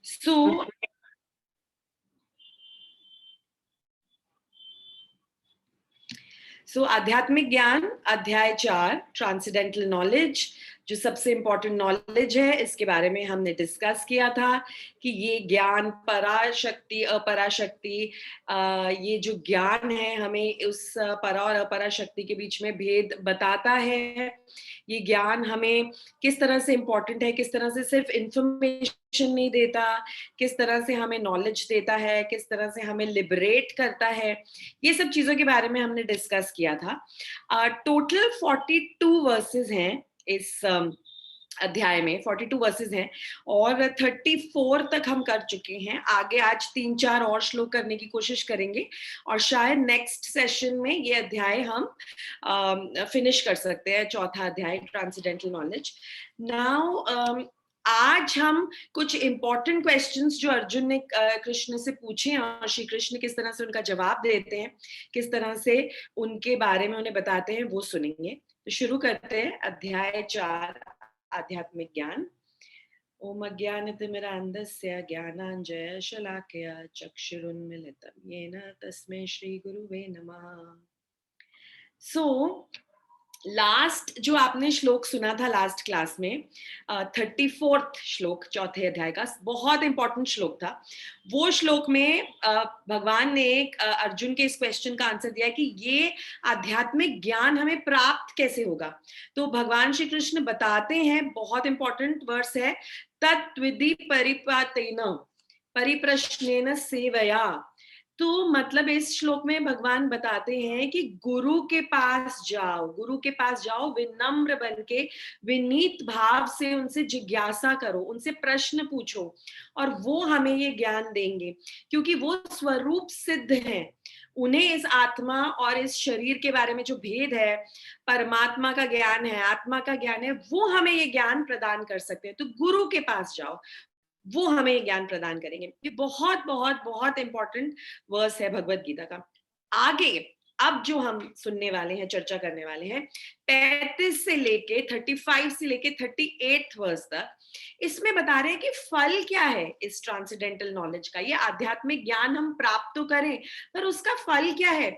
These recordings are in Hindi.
So, आध्यात्मिक ज्ञान अध्याय 4 ट्रांसेंडेंटल नॉलेज, जो सबसे इंपॉर्टेंट नॉलेज है, इसके बारे में हमने डिस्कस किया था कि ये ज्ञान पराशक्ति अपराशक्ति, ये जो ज्ञान है हमें उस परा और अपराशक्ति के बीच में भेद बताता है। ये ज्ञान हमें किस तरह से इम्पोर्टेंट है, किस तरह से सिर्फ इंफॉर्मेशन नहीं देता, किस तरह से हमें नॉलेज देता है, किस तरह से हमें लिबरेट करता है, ये सब चीजों के बारे में हमने डिस्कस किया था। टोटल 42 वर्सेस हैं इस अध्याय में, 42 वर्सेस हैं और 34 तक हम कर चुके हैं। आगे आज 3-4 और श्लोक करने की कोशिश करेंगे और शायद नेक्स्ट सेशन में ये अध्याय हम फिनिश कर सकते हैं, चौथा अध्याय ट्रांसेंडेंटल नॉलेज। नाउ आज हम कुछ इंपॉर्टेंट क्वेश्चंस जो अर्जुन ने कृष्ण से पूछे हैं और श्री कृष्ण किस तरह से उनका जवाब देते हैं, किस तरह से उनके बारे में उन्हें बताते हैं, वो सुनेंगे। तो शुरू करते हैं अध्याय 4 आध्यात्मिक ज्ञान। ओम अज्ञानतिमिरान्धस्य ज्ञानाञ्जनशलाकया चक्षुरुन्मीलितं येन तस्मै श्री गुरुवे नमः। लास्ट जो आपने श्लोक सुना था लास्ट क्लास में, 34th श्लोक चौथे अध्याय का, बहुत इंपॉर्टेंट श्लोक था। वो श्लोक में भगवान ने अर्जुन के इस क्वेश्चन का आंसर दिया कि ये आध्यात्मिक ज्ञान हमें प्राप्त कैसे होगा। तो भगवान श्री कृष्ण बताते हैं, बहुत इंपॉर्टेंट वर्स है, तत्विधि परिपातेन परिप्रश्नेन सेवया। तो मतलब इस श्लोक में भगवान बताते हैं कि गुरु के पास जाओ, गुरु के पास जाओ, विनम्र बन के विनीत भाव से उनसे जिज्ञासा करो, उनसे प्रश्न पूछो और वो हमें ये ज्ञान देंगे, क्योंकि वो स्वरूप सिद्ध हैं। उन्हें इस आत्मा और इस शरीर के बारे में जो भेद है, परमात्मा का ज्ञान है, आत्मा का ज्ञान है, वो हमें ये ज्ञान प्रदान कर सकते हैं। तो गुरु के पास जाओ, वो हमें ज्ञान प्रदान करेंगे। ये बहुत बहुत बहुत इंपॉर्टेंट वर्स है भगवत गीता का। आगे अब जो हम सुनने वाले हैं, चर्चा करने वाले हैं, 35 से लेके 35 से लेके 38 वर्स तक, इसमें बता रहे हैं कि फल क्या है इस ट्रांसेंडेंटल नॉलेज का। ये आध्यात्मिक ज्ञान हम प्राप्त तो करें, पर उसका फल क्या है,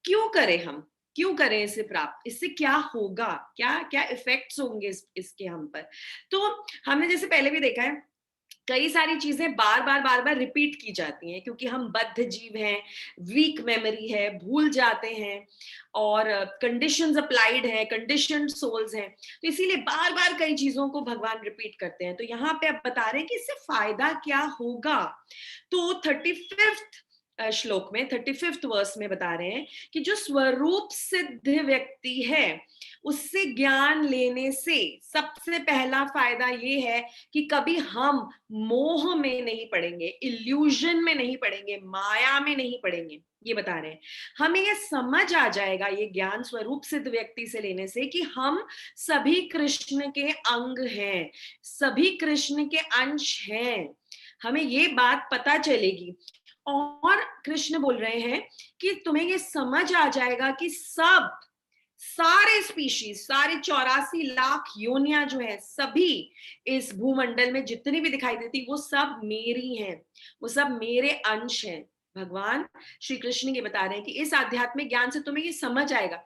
क्यों करें हम, क्यों करें इसे प्राप्त, इससे क्या होगा, क्या क्या इफेक्ट्स होंगे इसके हम पर। तो हमने जैसे पहले भी देखा है, कई सारी चीजें बार बार रिपीट की जाती हैं, क्योंकि हम बद्ध जीव हैं, वीक मेमोरी है, भूल जाते हैं, और कंडीशंस अप्लाइड है, कंडीशनड सोल्स हैं, तो इसीलिए बार बार कई चीजों को भगवान रिपीट करते हैं। तो यहाँ पे अब बता रहे हैं कि इससे फायदा क्या होगा। तो 35th श्लोक में 35th वर्स में बता रहे हैं कि जो स्वरूप सिद्ध व्यक्ति है, उससे ज्ञान लेने से सबसे पहला फायदा ये है कि कभी हम मोह में नहीं पड़ेंगे, इल्यूजन में नहीं पड़ेंगे, माया में नहीं पड़ेंगे। ये बता रहे हैं, हमें ये समझ आ जाएगा ये ज्ञान स्वरूप सिद्ध व्यक्ति से लेने से कि हम सभी कृष्ण के अंग हैं, सभी कृष्ण के अंश हैं। हमें ये बात पता चलेगी और कृष्ण बोल रहे हैं कि तुम्हें ये समझ आ जाएगा कि सारे स्पीशीज, सारे 84 लाख योनियां जो है, सभी इस भूमंडल में जितनी भी दिखाई देती, वो सब मेरी हैं, वो सब मेरे अंश हैं। भगवान श्री कृष्ण ये बता रहे हैं कि इस आध्यात्मिक ज्ञान से तुम्हें ये समझ आएगा।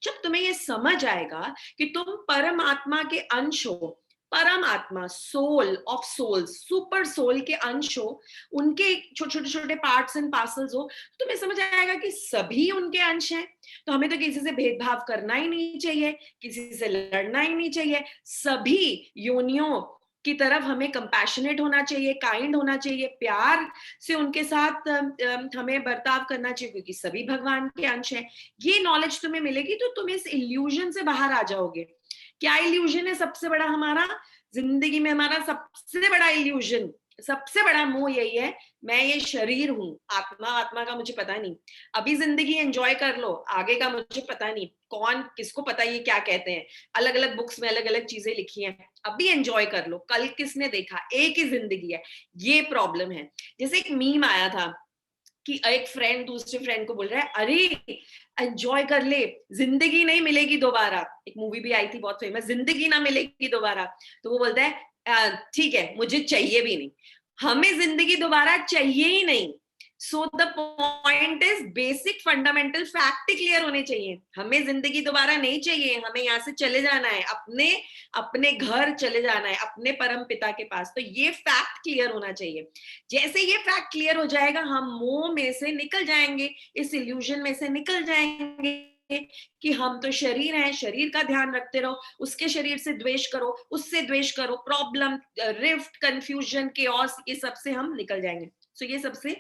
जब तुम्हें ये समझ आएगा कि तुम परमात्मा के अंश हो, परम आत्मा, soul of souls, super soul के अंश हो, उनके छोटे छोटे पार्ट्स एंड पार्सल्स हो, तो तुम्हें समझ आएगा कि सभी उनके अंश हैं। तो हमें तो किसी से भेदभाव करना ही नहीं चाहिए, किसी से लड़ना ही नहीं चाहिए, सभी योनियों की तरफ हमें कंपैशनेट होना चाहिए, काइंड होना चाहिए, प्यार से उनके साथ हमें बर्ताव करना चाहिए, क्योंकि सभी भगवान के अंश हैं। ये नॉलेज तुम्हें मिलेगी तो तुम इस इल्यूजन से बाहर आ जाओगे। क्या इल्यूजन है सबसे बड़ा हमारा जिंदगी में? हमारा सबसे बड़ा इल्यूजन, सबसे बड़ा मोह यही है, मैं ये शरीर हूं, आत्मा का मुझे पता नहीं। अभी जिंदगी एंजॉय कर लो, आगे का मुझे पता नहीं, कौन किसको पता ये क्या कहते हैं, अलग अलग बुक्स में अलग अलग चीजें लिखी हैं, अभी एंजॉय कर लो, कल किसने देखा, एक ही जिंदगी है। ये प्रॉब्लम है। जैसे एक मीम आया था कि एक फ्रेंड दूसरे फ्रेंड को बोल रहा है, अरे एंजॉय कर ले, जिंदगी नहीं मिलेगी दोबारा। एक मूवी भी आई थी बहुत फेमस, जिंदगी ना मिलेगी दोबारा। तो वो बोलता है ठीक है, मुझे चाहिए भी नहीं। हमें जिंदगी दोबारा चाहिए ही नहीं। So the point is basic fundamental fact he clear होने चाहिए। हमें जिंदगी दोबारा नहीं चाहिए, हमें यहाँ से चले जाना है, अपने अपने घर चले जाना है, अपने परम पिता के पास। तो ये फैक्ट क्लियर होना चाहिए। जैसे ये फैक्ट क्लियर हो जाएगा, हम मोह में से निकल जाएंगे, इस इल्यूजन में से निकल जाएंगे कि हम तो शरीर हैं, शरीर का ध्यान रखते रहो, उसके शरीर से द्वेष करो, उससे द्वेष करो, प्रॉब्लम, रिफ्ट, कंफ्यूजन, केओस, ये सबसे हम निकल जाएंगे। सो ये सबसे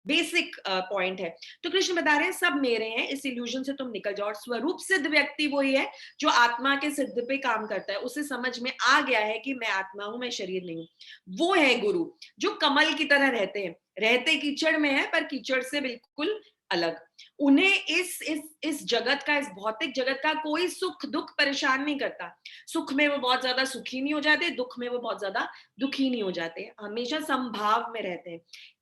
बेसिक पॉइंट है। तो कृष्ण बता रहे हैं सब मेरे हैं, इस इल्यूजन से तुम निकल जाओ। और स्वरूप सिद्ध व्यक्ति वही है जो आत्मा के सिद्ध पे काम करता है, उसे समझ में आ गया है कि मैं आत्मा हूं, मैं शरीर नहीं हूं। वो है गुरु जो कमल की तरह रहते हैं, रहते कीचड़ में है पर कीचड़ से बिल्कुल अलग। उन्हें इस जगत का, इस भौतिक जगत का कोई सुख दुख परेशान नहीं करता। सुख में वो बहुत ज्यादा सुखी नहीं हो जाते, दुख में वो बहुत ज्यादा दुखी नहीं हो जाते, हमेशा समभाव में रहते हैं।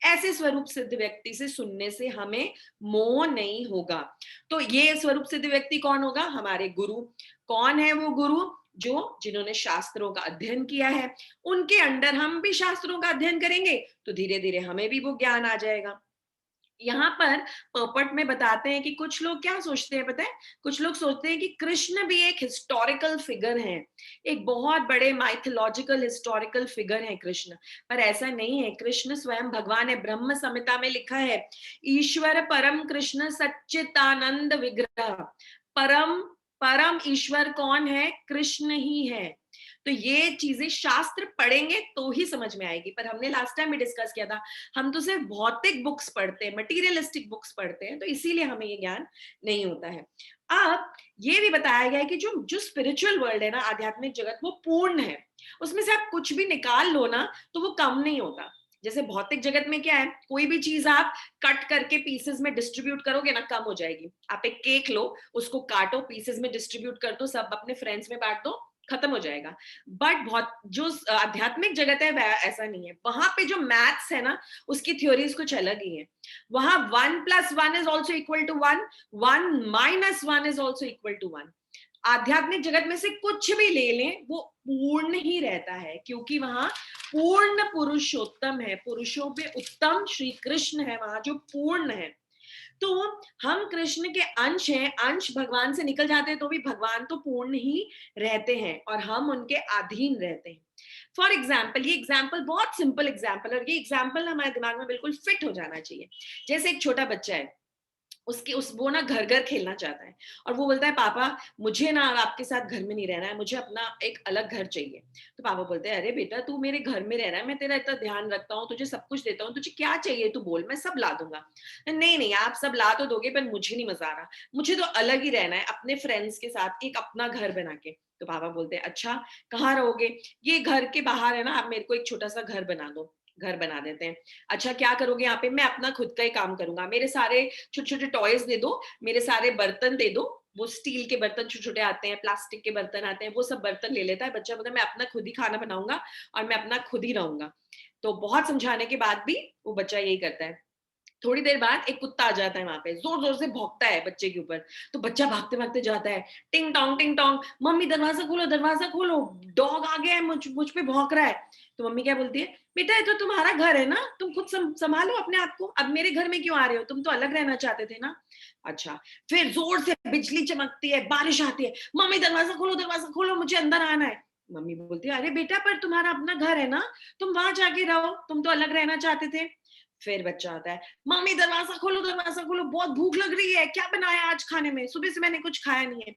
ऐसे स्वरूप सिद्ध व्यक्ति से सुनने से हमें मोह नहीं होगा। तो ये स्वरूप सिद्ध व्यक्ति कौन होगा? हमारे गुरु। कौन है वो गुरु? जो जिन्होंने शास्त्रों का अध्ययन किया है। उनके अंडर हम भी शास्त्रों का अध्ययन करेंगे तो धीरे धीरे हमें भी वो ज्ञान आ जाएगा। यहाँ पर पोपट में बताते हैं कि कुछ लोग क्या सोचते हैं पता है? कुछ लोग सोचते हैं कि कृष्ण भी एक हिस्टोरिकल फिगर है, एक बहुत बड़े माइथोलॉजिकल हिस्टोरिकल फिगर है कृष्ण। पर ऐसा नहीं है। कृष्ण स्वयं भगवान है। ब्रह्म संहिता में लिखा है, ईश्वर परम कृष्ण सच्चिदानंद विग्रह। परम परम ईश्वर कौन है? कृष्ण ही है। तो ये चीजें शास्त्र पढ़ेंगे तो ही समझ में आएगी। पर हमने लास्ट टाइम भी डिस्कस किया था, हम तो सिर्फ भौतिक बुक्स पढ़ते हैं, मटीरियलिस्टिक बुक्स पढ़ते हैं, तो इसीलिए हमें ये ज्ञान नहीं होता है। अब ये भी बताया गया है कि जो जो स्पिरिचुअल वर्ल्ड है ना, आध्यात्मिक जगत, वो पूर्ण है। उसमें से आप कुछ भी निकाल लो ना तो वो कम नहीं होता। जैसे भौतिक जगत में क्या है, कोई भी चीज आप कट करके पीसेस में डिस्ट्रीब्यूट करोगे ना, कम हो जाएगी। आप एक केक लो, उसको काटो, पीसेस में डिस्ट्रीब्यूट कर दो, सब अपने फ्रेंड्स में बांट दो, खत्म हो जाएगा। बट बहुत जो आध्यात्मिक जगत है वह ऐसा नहीं है। वहां पे जो मैथ्स है ना, उसकी थ्योरीज कुछ अलग ही है। वहां 1+1 is also equal to 1, 1 - 1 is also equal to 1। आध्यात्मिक जगत में से कुछ भी ले लें, वो पूर्ण ही रहता है, क्योंकि वहां पूर्ण पुरुषोत्तम है, पुरुषों पे उत्तम श्री कृष्ण है वहां, जो पूर्ण है। तो हम कृष्ण के अंश हैं, अंश भगवान से निकल जाते हैं तो भी भगवान तो पूर्ण ही रहते हैं और हम उनके अधीन रहते हैं। फॉर एग्जाम्पल, ये एग्जाम्पल बहुत सिंपल एग्जाम्पल, और ये एग्जाम्पल हमारे दिमाग में बिल्कुल फिट हो जाना चाहिए। जैसे एक छोटा बच्चा है, उसके उस वो ना घर घर खेलना चाहता है, और वो बोलता है पापा मुझे ना आपके साथ घर में नहीं रहना है, मुझे अपना एक अलग घर चाहिए। तो पापा बोलते हैं अरे बेटा तू मेरे घर में रह रहा है, मैं तेरा इतना ध्यान रखता हूँ, तुझे सब कुछ देता हूँ, तुझे क्या चाहिए तू बोल, मैं सब ला दूंगा। नहीं नहीं, आप सब ला तो दोगे पर मुझे नहीं मजा आ रहा, मुझे तो अलग ही रहना है अपने फ्रेंड्स के साथ, एक अपना घर बना के। तो पापा बोलते हैं अच्छा कहाँ रहोगे? ये घर के बाहर है ना, आप मेरे को एक छोटा सा घर बना दो। घर बना देते हैं। अच्छा क्या करोगे यहाँ पे? मैं अपना खुद का ही काम करूंगा, मेरे सारे छोटे छोटे टॉयज दे दो, मेरे सारे बर्तन दे दो, वो स्टील के बर्तन छोटे छोटे आते हैं, प्लास्टिक के बर्तन आते हैं, वो सब बर्तन ले लेता है बच्चा। बोलता है मैं अपना खुद ही खाना बनाऊंगा और मैं अपना खुद ही रहूंगा। तो बहुत समझाने के बाद भी वो बच्चा यही करता है। थोड़ी देर बाद एक कुत्ता आ जाता है वहां पे, जोर जोर से भौंकता है बच्चे के ऊपर। तो बच्चा भागते भागते जाता है, टिंग टोंग, मम्मी दरवाजा खोलो, दरवाजा खोलो, डॉग आ गया है, मुझ पे भौंक रहा है। तो मम्मी क्या बोलती है, बेटा ये तो तुम्हारा घर है ना, तुम खुद संभालो अपने आप को, अब मेरे घर में क्यों आ रहे हो, तुम तो अलग रहना चाहते थे ना। अच्छा, फिर जोर से बिजली चमकती है, बारिश आती है, मम्मी दरवाजा खोलो, मुझे अंदर आना है। मम्मी बोलती है अरे बेटा पर तुम्हारा अपना घर है ना, तुम वहां जाके रहो, तुम तो अलग रहना चाहते थे। फिर बच्चा आता है, मम्मी दरवाजा खोलो, बहुत भूख लग रही है, क्या बनाया आज खाने में, सुबह से मैंने कुछ खाया नहीं है।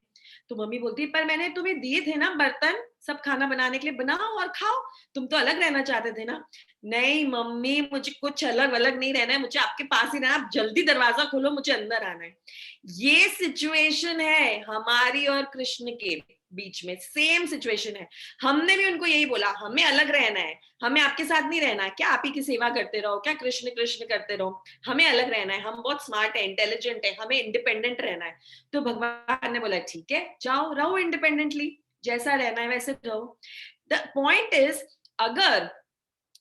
तो मम्मी बोलती है पर मैंने तुम्हें दिए थे ना बर्तन सब खाना बनाने के लिए, बनाओ और खाओ, तुम तो अलग रहना चाहते थे ना। नहीं मम्मी मुझे कुछ अलग अलग नहीं रहना है, मुझे आपके पास ही रहना, आप जल्दी दरवाजा खोलो, मुझे अंदर आना है। ये सिचुएशन है हमारी और कृष्ण के बीच में, सेम सिचुएशन है। हमने भी उनको यही बोला हमें अलग रहना है, हमें आपके साथ नहीं रहना है, क्या आप ही की सेवा करते रहो, क्या कृष्ण कृष्ण करते रहो, हमें अलग रहना है, हम बहुत स्मार्ट है, इंटेलिजेंट है, हमें इंडिपेंडेंट रहना है। तो भगवान ने बोला ठीक है जाओ रहो इंडिपेंडेंटली, जैसा रहना है वैसे रहो। द पॉइंट इज, अगर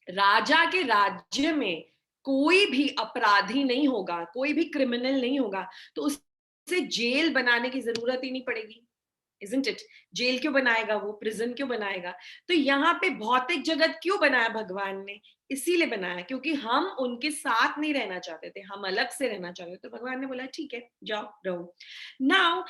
राजा के राज्य में कोई भी अपराधी नहीं होगा, कोई भी क्रिमिनल नहीं होगा, तो उसे जेल बनाने की जरूरत ही नहीं पड़ेगी। Isn't it? जेल क्यों बनाएगा वो, प्रिजन क्यों बनाएगा? तो यहाँ पे भौतिक जगत क्यों बनाया भगवान ने? इसीलिए बनाया क्योंकि हम उनके साथ नहीं रहना चाहते थे, हम अलग से रहना चाहते थे। तो भगवान ने बोला ठीक है, जाओ रहो। नाउ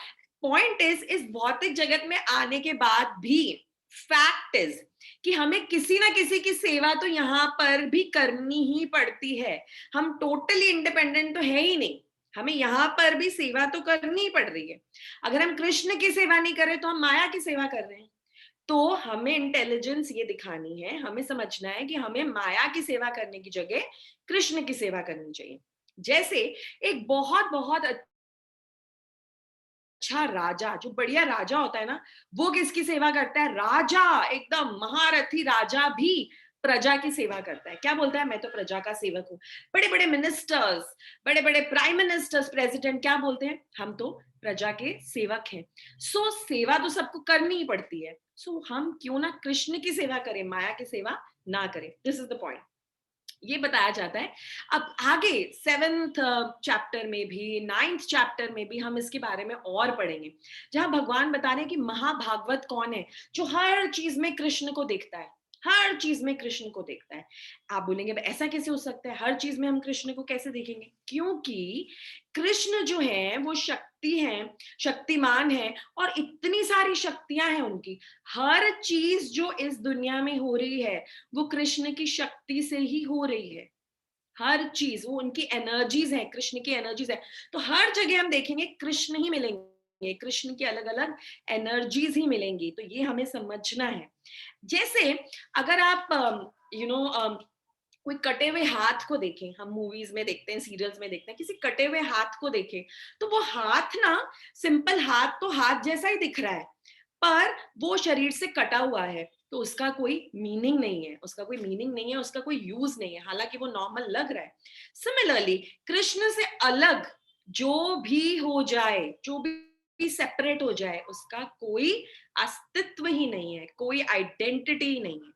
पॉइंट इस भौतिक जगत में आने के बाद भी फैक्ट इज कि हमें किसी ना किसी की सेवा तो यहाँ पर भी करनी ही पड़ती है। हम टोटली इंडिपेंडेंट तो है ही नहीं, हमें यहाँ पर भी सेवा तो करनी ही पड़ रही है। अगर हम कृष्ण की सेवा नहीं कर रहे तो हम माया की सेवा कर रहे हैं। तो हमें इंटेलिजेंस ये दिखानी है, हमें समझना है कि हमें माया की सेवा करने की जगह कृष्ण की सेवा करनी चाहिए। जैसे एक बहुत बहुत अच्छा राजा, जो बढ़िया राजा होता है ना, वो किसकी सेवा करता है? राजा, एकदम महारथी राजा भी प्रजा की सेवा करता है। क्या बोलता है? मैं तो प्रजा का सेवक हूँ। बड़े बड़े मिनिस्टर्स, बड़े बड़े प्राइम मिनिस्टर्स, प्रेसिडेंट क्या बोलते हैं? हम तो प्रजा के सेवक हैं। सो सेवा तो सबको करनी ही पड़ती है। सो हम क्यों ना कृष्ण की सेवा करें, माया की सेवा ना करें। दिस इज द पॉइंट, ये बताया जाता है। अब आगे 7th चैप्टर में भी, 9th चैप्टर में भी हम इसके बारे में और पढ़ेंगे, जहां भगवान बता रहे हैं कि महाभागवत कौन है? जो हर चीज में कृष्ण को देखता है, हर चीज में कृष्ण को देखता है। आप बोलेंगे ऐसा कैसे हो सकता है, हर चीज में हम कृष्ण को कैसे देखेंगे? क्योंकि कृष्ण जो है वो शक्ति है, शक्तिमान है, और इतनी सारी शक्तियां हैं उनकी। हर चीज जो इस दुनिया में हो रही है वो कृष्ण की शक्ति से ही हो रही है। हर चीज वो उनकी एनर्जीज है, कृष्ण की एनर्जीज है। तो हर जगह हम देखेंगे कृष्ण ही मिलेंगे, कृष्ण की अलग अलग एनर्जीज ही मिलेंगी। तो ये हमें समझना है। जैसे अगर आप कोई कटे हुए हाथ को देखें, हम मूवीज में देखते हैं, सीरियल्स में देखते हैं, किसी कटे हुए हाथ को देखें, तो वो हाथ ना, सिंपल हाथ तो हाथ जैसा ही दिख रहा है, पर वो शरीर से कटा हुआ है, तो उसका कोई मीनिंग नहीं है, उसका कोई मीनिंग नहीं है, उसका कोई यूज नहीं है, हालांकि वो नॉर्मल लग रहा है। सिमिलरली कृष्ण से अलग जो भी हो जाए, जो भी सेपरेट हो जाए, उसका कोई अस्तित्व ही नहीं है, कोई आइडेंटिटी ही नहीं है।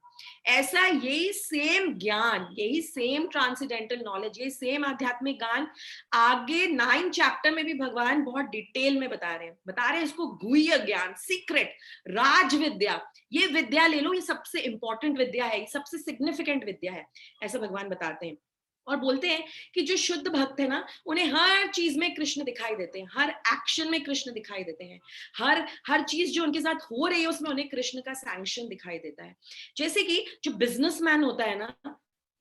ऐसा यही सेम ज्ञान, यही सेम ट्रांसेंडेंटल नॉलेज, यही सेम आध्यात्मिक ज्ञान आगे 9 चैप्टर में भी भगवान बहुत डिटेल में बता रहे हैं इसको गुह्य ज्ञान, सीक्रेट, राज विद्या। ये विद्या ले लो, ये सबसे इंपॉर्टेंट विद्या है, ये सबसे सिग्निफिकेंट विद्या है, ऐसा भगवान बताते हैं। और बोलते हैं कि जो शुद्ध भक्त है ना, उन्हें हर चीज में कृष्ण दिखाई देते हैं, हर एक्शन में कृष्ण दिखाई देते हैं, हर हर चीज जो उनके साथ हो रही है उसमें उन्हें कृष्ण का सैंक्शन दिखाई देता है। जैसे कि जो बिजनेसमैन होता है ना,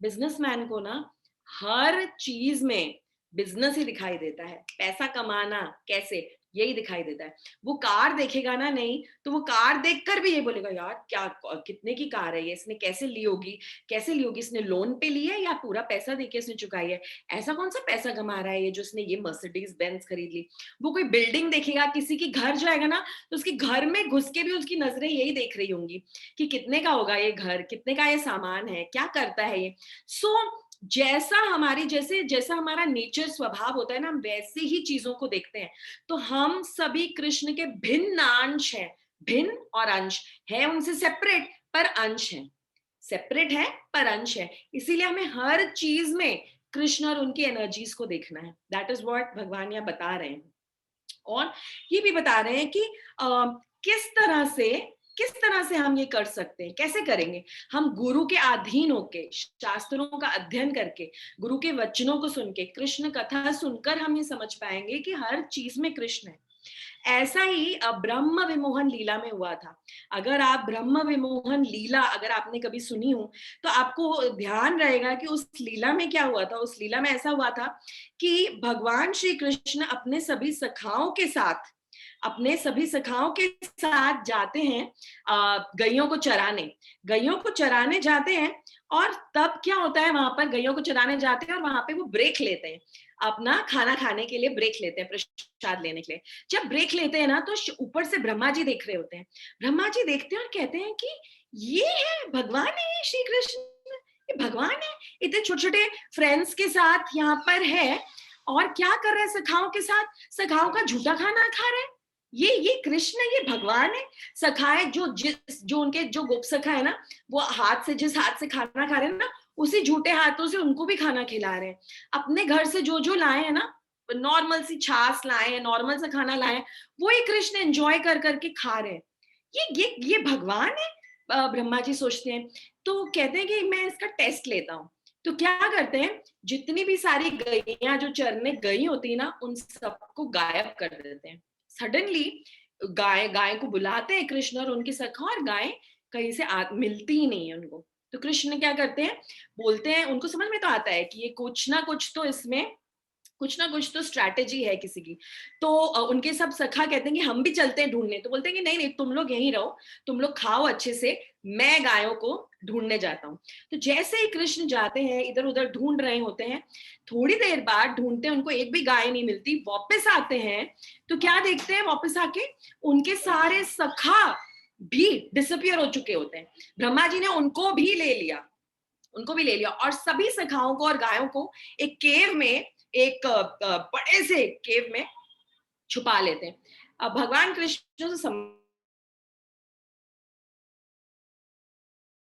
बिजनेसमैन को ना हर चीज में बिजनेस ही दिखाई देता है, पैसा कमाना कैसे, यही दिखाई देता है। वो कार देखेगा ना, नहीं तो वो कार देखकर भी ये बोलेगा यार क्या, कितने की कार है ये, इसने कैसे ली होगी, कैसे ली होगी, इसने लोन पे ली है या पूरा पैसा देके इसने चुकाई है, ऐसा कौन सा पैसा कमा रहा है ये जो इसने ये मर्सिडीज बेंज खरीद ली। वो कोई बिल्डिंग देखेगा, किसी की घर जाएगा ना, तो उसके घर में घुस के भी उसकी नजरें यही देख रही होंगी कि कितने का होगा ये घर, कितने का ये सामान है, क्या करता है ये। सो जैसा हमारा नेचर, स्वभाव होता है ना, हम वैसे ही चीजों को देखते हैं। तो हम सभी कृष्ण के भिन्न अंश हैं, भिन्न और अंश है, उनसे सेपरेट पर अंश है, सेपरेट है पर अंश है। इसीलिए हमें हर चीज में कृष्ण और उनकी एनर्जीज को देखना है। दैट इज व्हाट भगवान यहाँ बता रहे हैं। और ये भी बता रहे हैं कि किस तरह से हम ये कर सकते हैं, कैसे करेंगे? हम गुरु के अधीन होके, शास्त्रों का अध्ययन करके, गुरु के वचनों को सुन के, कृष्ण कथा सुनकर हम ये समझ पाएंगे कि हर चीज में कृष्ण है। ऐसा ही ब्रह्म विमोहन लीला में हुआ था। अगर आप ब्रह्म विमोहन लीला अगर आपने कभी सुनी हो तो आपको ध्यान रहेगा कि उस लीला में क्या हुआ था। उस लीला में ऐसा हुआ था कि भगवान श्री कृष्ण अपने सभी सखाओं के साथ जाते हैं गैयों को चराने जाते हैं। और तब क्या होता है, वहां पर गैयों को चराने जाते हैं और वहां पे वो ब्रेक लेते हैं, अपना खाना खाने के लिए ब्रेक लेते हैं, प्रसाद लेने के लिए। जब ब्रेक लेते हैं ना, तो ऊपर से ब्रह्मा जी देख रहे होते हैं। ब्रह्मा जी देखते हैं और कहते हैं कि ये है भगवान, है ये श्री कृष्ण, ये भगवान है, इतने छोटे छोटे फ्रेंड्स के साथ यहाँ पर है और क्या कर रहे हैं, सखाओं के साथ, सखाओं का झूठा खाना खा रहे हैं। ये कृष्ण, ये भगवान है। सखाए जो उनके जो गोप सखा है ना, वो जिस हाथ से खाना खा रहे हैं ना, उसी झूठे हाथों से उनको भी खाना खिला रहे हैं। अपने घर से जो लाए हैं ना, नॉर्मल सी छाछ लाए हैं, नॉर्मल सा खाना लाए हैं, वो ही कृष्ण एंजॉय कर करके खा रहे हैं। ये भगवान है। ब्रह्मा जी सोचते हैं, तो कहते हैं कि मैं इसका टेस्ट लेता हूँ। तो क्या करते हैं, जितनी भी सारी गैयां जो चरने गई होती है ना, उन सबको गायब कर देते हैं। सडनली गाय गाय को बुलाते हैं कृष्ण और उनकी सखा, और गाय कहीं से मिलती ही नहीं है उनको। तो कृष्ण क्या करते हैं, बोलते हैं, उनको समझ में तो आता है कि ये कुछ ना कुछ तो इसमें, कुछ ना कुछ तो स्ट्रैटेजी है किसी की। तो उनके सब सखा कहते हैं कि हम भी चलते हैं ढूंढने। तो बोलते हैं कि नहीं नहीं, तुम लोग यहीं रहो, तुम लोग खाओ अच्छे से, मैं गायों को ढूंढने जाता हूँ। तो जैसे ही कृष्ण जाते हैं, इधर उधर ढूंढ रहे होते हैं, थोड़ी देर बाद ढूंढते हैं, उनको एक भी गाय नहीं मिलती, वापस आते हैं। तो क्या देखते हैं वापस आके, उनके सारे सखा भी डिसअपियर हो चुके होते हैं। ब्रह्मा जी ने उनको भी ले लिया, उनको भी ले लिया, और सभी सखाओं को और गायों को एक केव में, एक बड़े से केव में छुपा लेते हैं। अब भगवान कृष्ण से समझ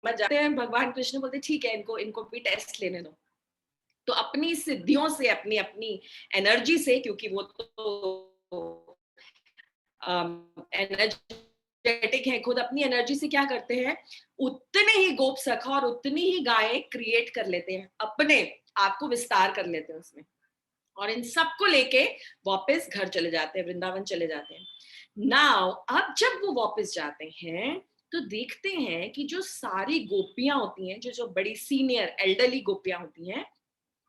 जाते हैं, भगवान कृष्ण बोलते ठीक है, इनको इनको भी टेस्ट लेने दो। तो अपनी सिद्धियों से, अपनी अपनी एनर्जी से, क्योंकि वो तो एनर्जेटिक है खुद, अपनी एनर्जी से क्या करते हैं, उतने ही गोप सखा और उतनी ही गायें क्रिएट कर लेते हैं, अपने आप को विस्तार कर लेते हैं उसमें, और इन सबको लेके वापस घर चले जाते हैं, वृंदावन चले जाते हैं। नाउ अब जब वो वापस जाते हैं, तो देखते हैं कि जो सारी गोपियां होती हैं, जो जो बड़ी सीनियर एल्डरली गोपियां होती हैं,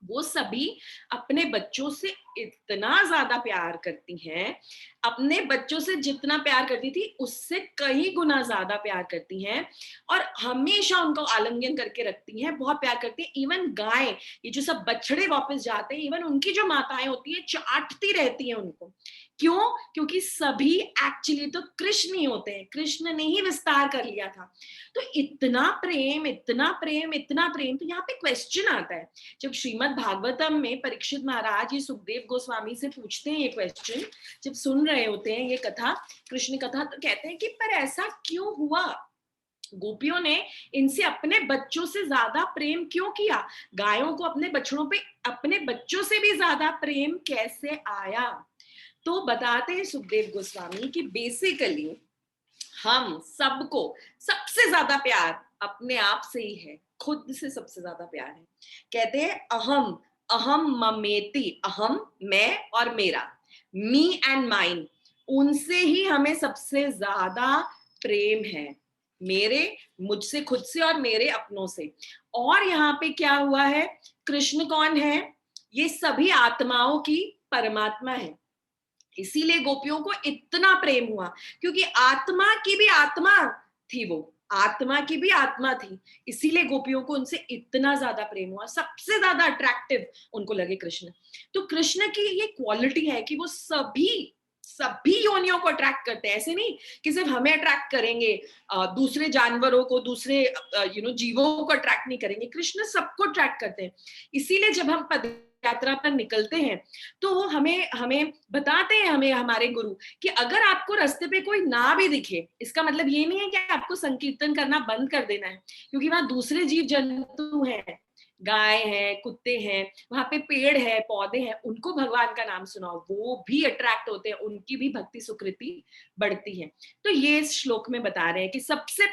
वो सभी अपने बच्चों से इतना ज्यादा प्यार करती हैं, अपने बच्चों से जितना प्यार करती थी उससे कई गुना ज्यादा प्यार करती हैं, और हमेशा उनको आलिंगन करके रखती हैं, बहुत प्यार करती हैं। इवन गाय, ये जो सब बछड़े वापस जाते हैं, इवन उनकी जो माताएं होती हैं चाटती रहती हैं उनको। क्यों? क्योंकि सभी एक्चुअली तो कृष्ण ही होते हैं, कृष्ण ने ही विस्तार कर लिया था। तो इतना प्रेम, इतना प्रेम, इतना प्रेम। तो यहाँ पे क्वेश्चन आता है, जब श्रीमद् भागवतम में परीक्षित महाराज ये सुखदेव गोस्वामी से पूछते हैं ये क्वेश्चन, जब सुन रहे होते हैं ये कथा, कृष्ण कथा, तो कहते हैं कि पर ऐसा क्यों हुआ, गोपियों ने इनसे अपने बच्चों से ज्यादा प्रेम क्यों किया, गायों को अपने बछड़ों पे अपने बच्चों से भी ज्यादा प्रेम कैसे आया। तो बताते हैं सुखदेव गोस्वामी कि बेसिकली हम सबको सबसे ज्यादा प्यार अपने आप से ही है, खुद से सबसे ज्यादा प्यार है। कहते हैं अहम, अहम ममेति, अहम मैं और मेरा, मी एंड माइन, उनसे ही हमें सबसे ज्यादा प्रेम है, मेरे, मुझसे खुद से और मेरे अपनों से। और यहाँ पे क्या हुआ है, कृष्ण कौन है, ये सभी आत्माओं की परमात्मा है। इसीलिए गोपियों को इतना प्रेम हुआ, क्योंकि आत्मा की भी आत्मा थी, वो आत्मा की भी आत्मा थी, इसीलिए गोपियों को उनसे इतना ज्यादा प्रेम हुआ, सबसे ज्यादा अट्रैक्टिव उनको लगे कृष्ण। तो कृष्ण की ये क्वालिटी है कि वो सभी सभी योनियों को अट्रैक्ट करते हैं। ऐसे नहीं कि सिर्फ हमें अट्रैक्ट करेंगे, दूसरे जानवरों को, दूसरे जीवों को अट्रैक्ट नहीं करेंगे, कृष्ण सबको अट्रैक्ट करते हैं। इसीलिए जब हम पद यात्रा पर निकलते हैं, तो हमें हमें बताते हैं, हमें हमारे गुरु, कि अगर आपको रास्ते पे कोई ना भी दिखे, इसका मतलब ये नहीं है कि आपको संकीर्तन करना बंद कर देना है, क्योंकि वहां दूसरे जीव जंतु हैं, गाय है, कुत्ते हैं, वहां पे पेड़ है, पौधे हैं, उनको भगवान का नाम सुनाओ, वो भी अट्रैक्ट होते हैं, उनकी भी भक्ति सुकृति बढ़ती है। तो ये इस श्लोक में बता रहे हैं कि सबसे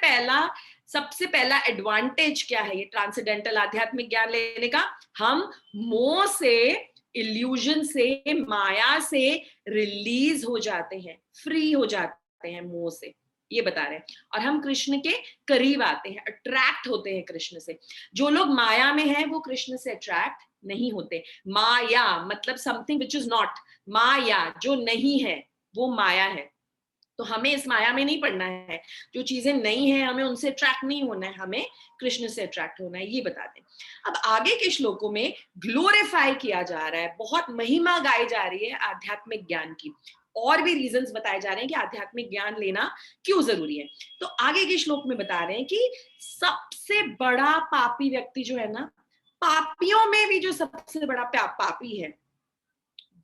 पहला एडवांटेज क्या है ये ट्रांसेंडेंटल आध्यात्मिक ज्ञान लेने का, हम मोह से, इल्यूजन से, माया से रिलीज हो जाते हैं, फ्री हो जाते हैं मोह से, ये बता रहे हैं। और हम कृष्ण के करीब आते हैं, अट्रैक्ट होते हैं कृष्ण से। जो लोग माया में हैं वो कृष्ण से अट्रैक्ट नहीं होते। माया मतलब समथिंग विच इज नॉट, माया जो नहीं है वो माया है। तो हमें इस माया में नहीं पड़ना है, जो चीजें नहीं है हमें उनसे अट्रैक्ट नहीं होना है, हमें कृष्ण से अट्रैक्ट होना है, ये बताते हैं। अब आगे के श्लोकों में ग्लोरीफाई किया जा रहा है, बहुत महिमा गाई जा रही है आध्यात्मिक ज्ञान की, और भी रीजंस बताए जा रहे हैं कि आध्यात्मिक ज्ञान लेना क्यों जरूरी है। तो आगे के श्लोक में बता रहे हैं कि सबसे बड़ा पापी व्यक्ति जो है ना, पापियों में भी जो सबसे बड़ा पापी है,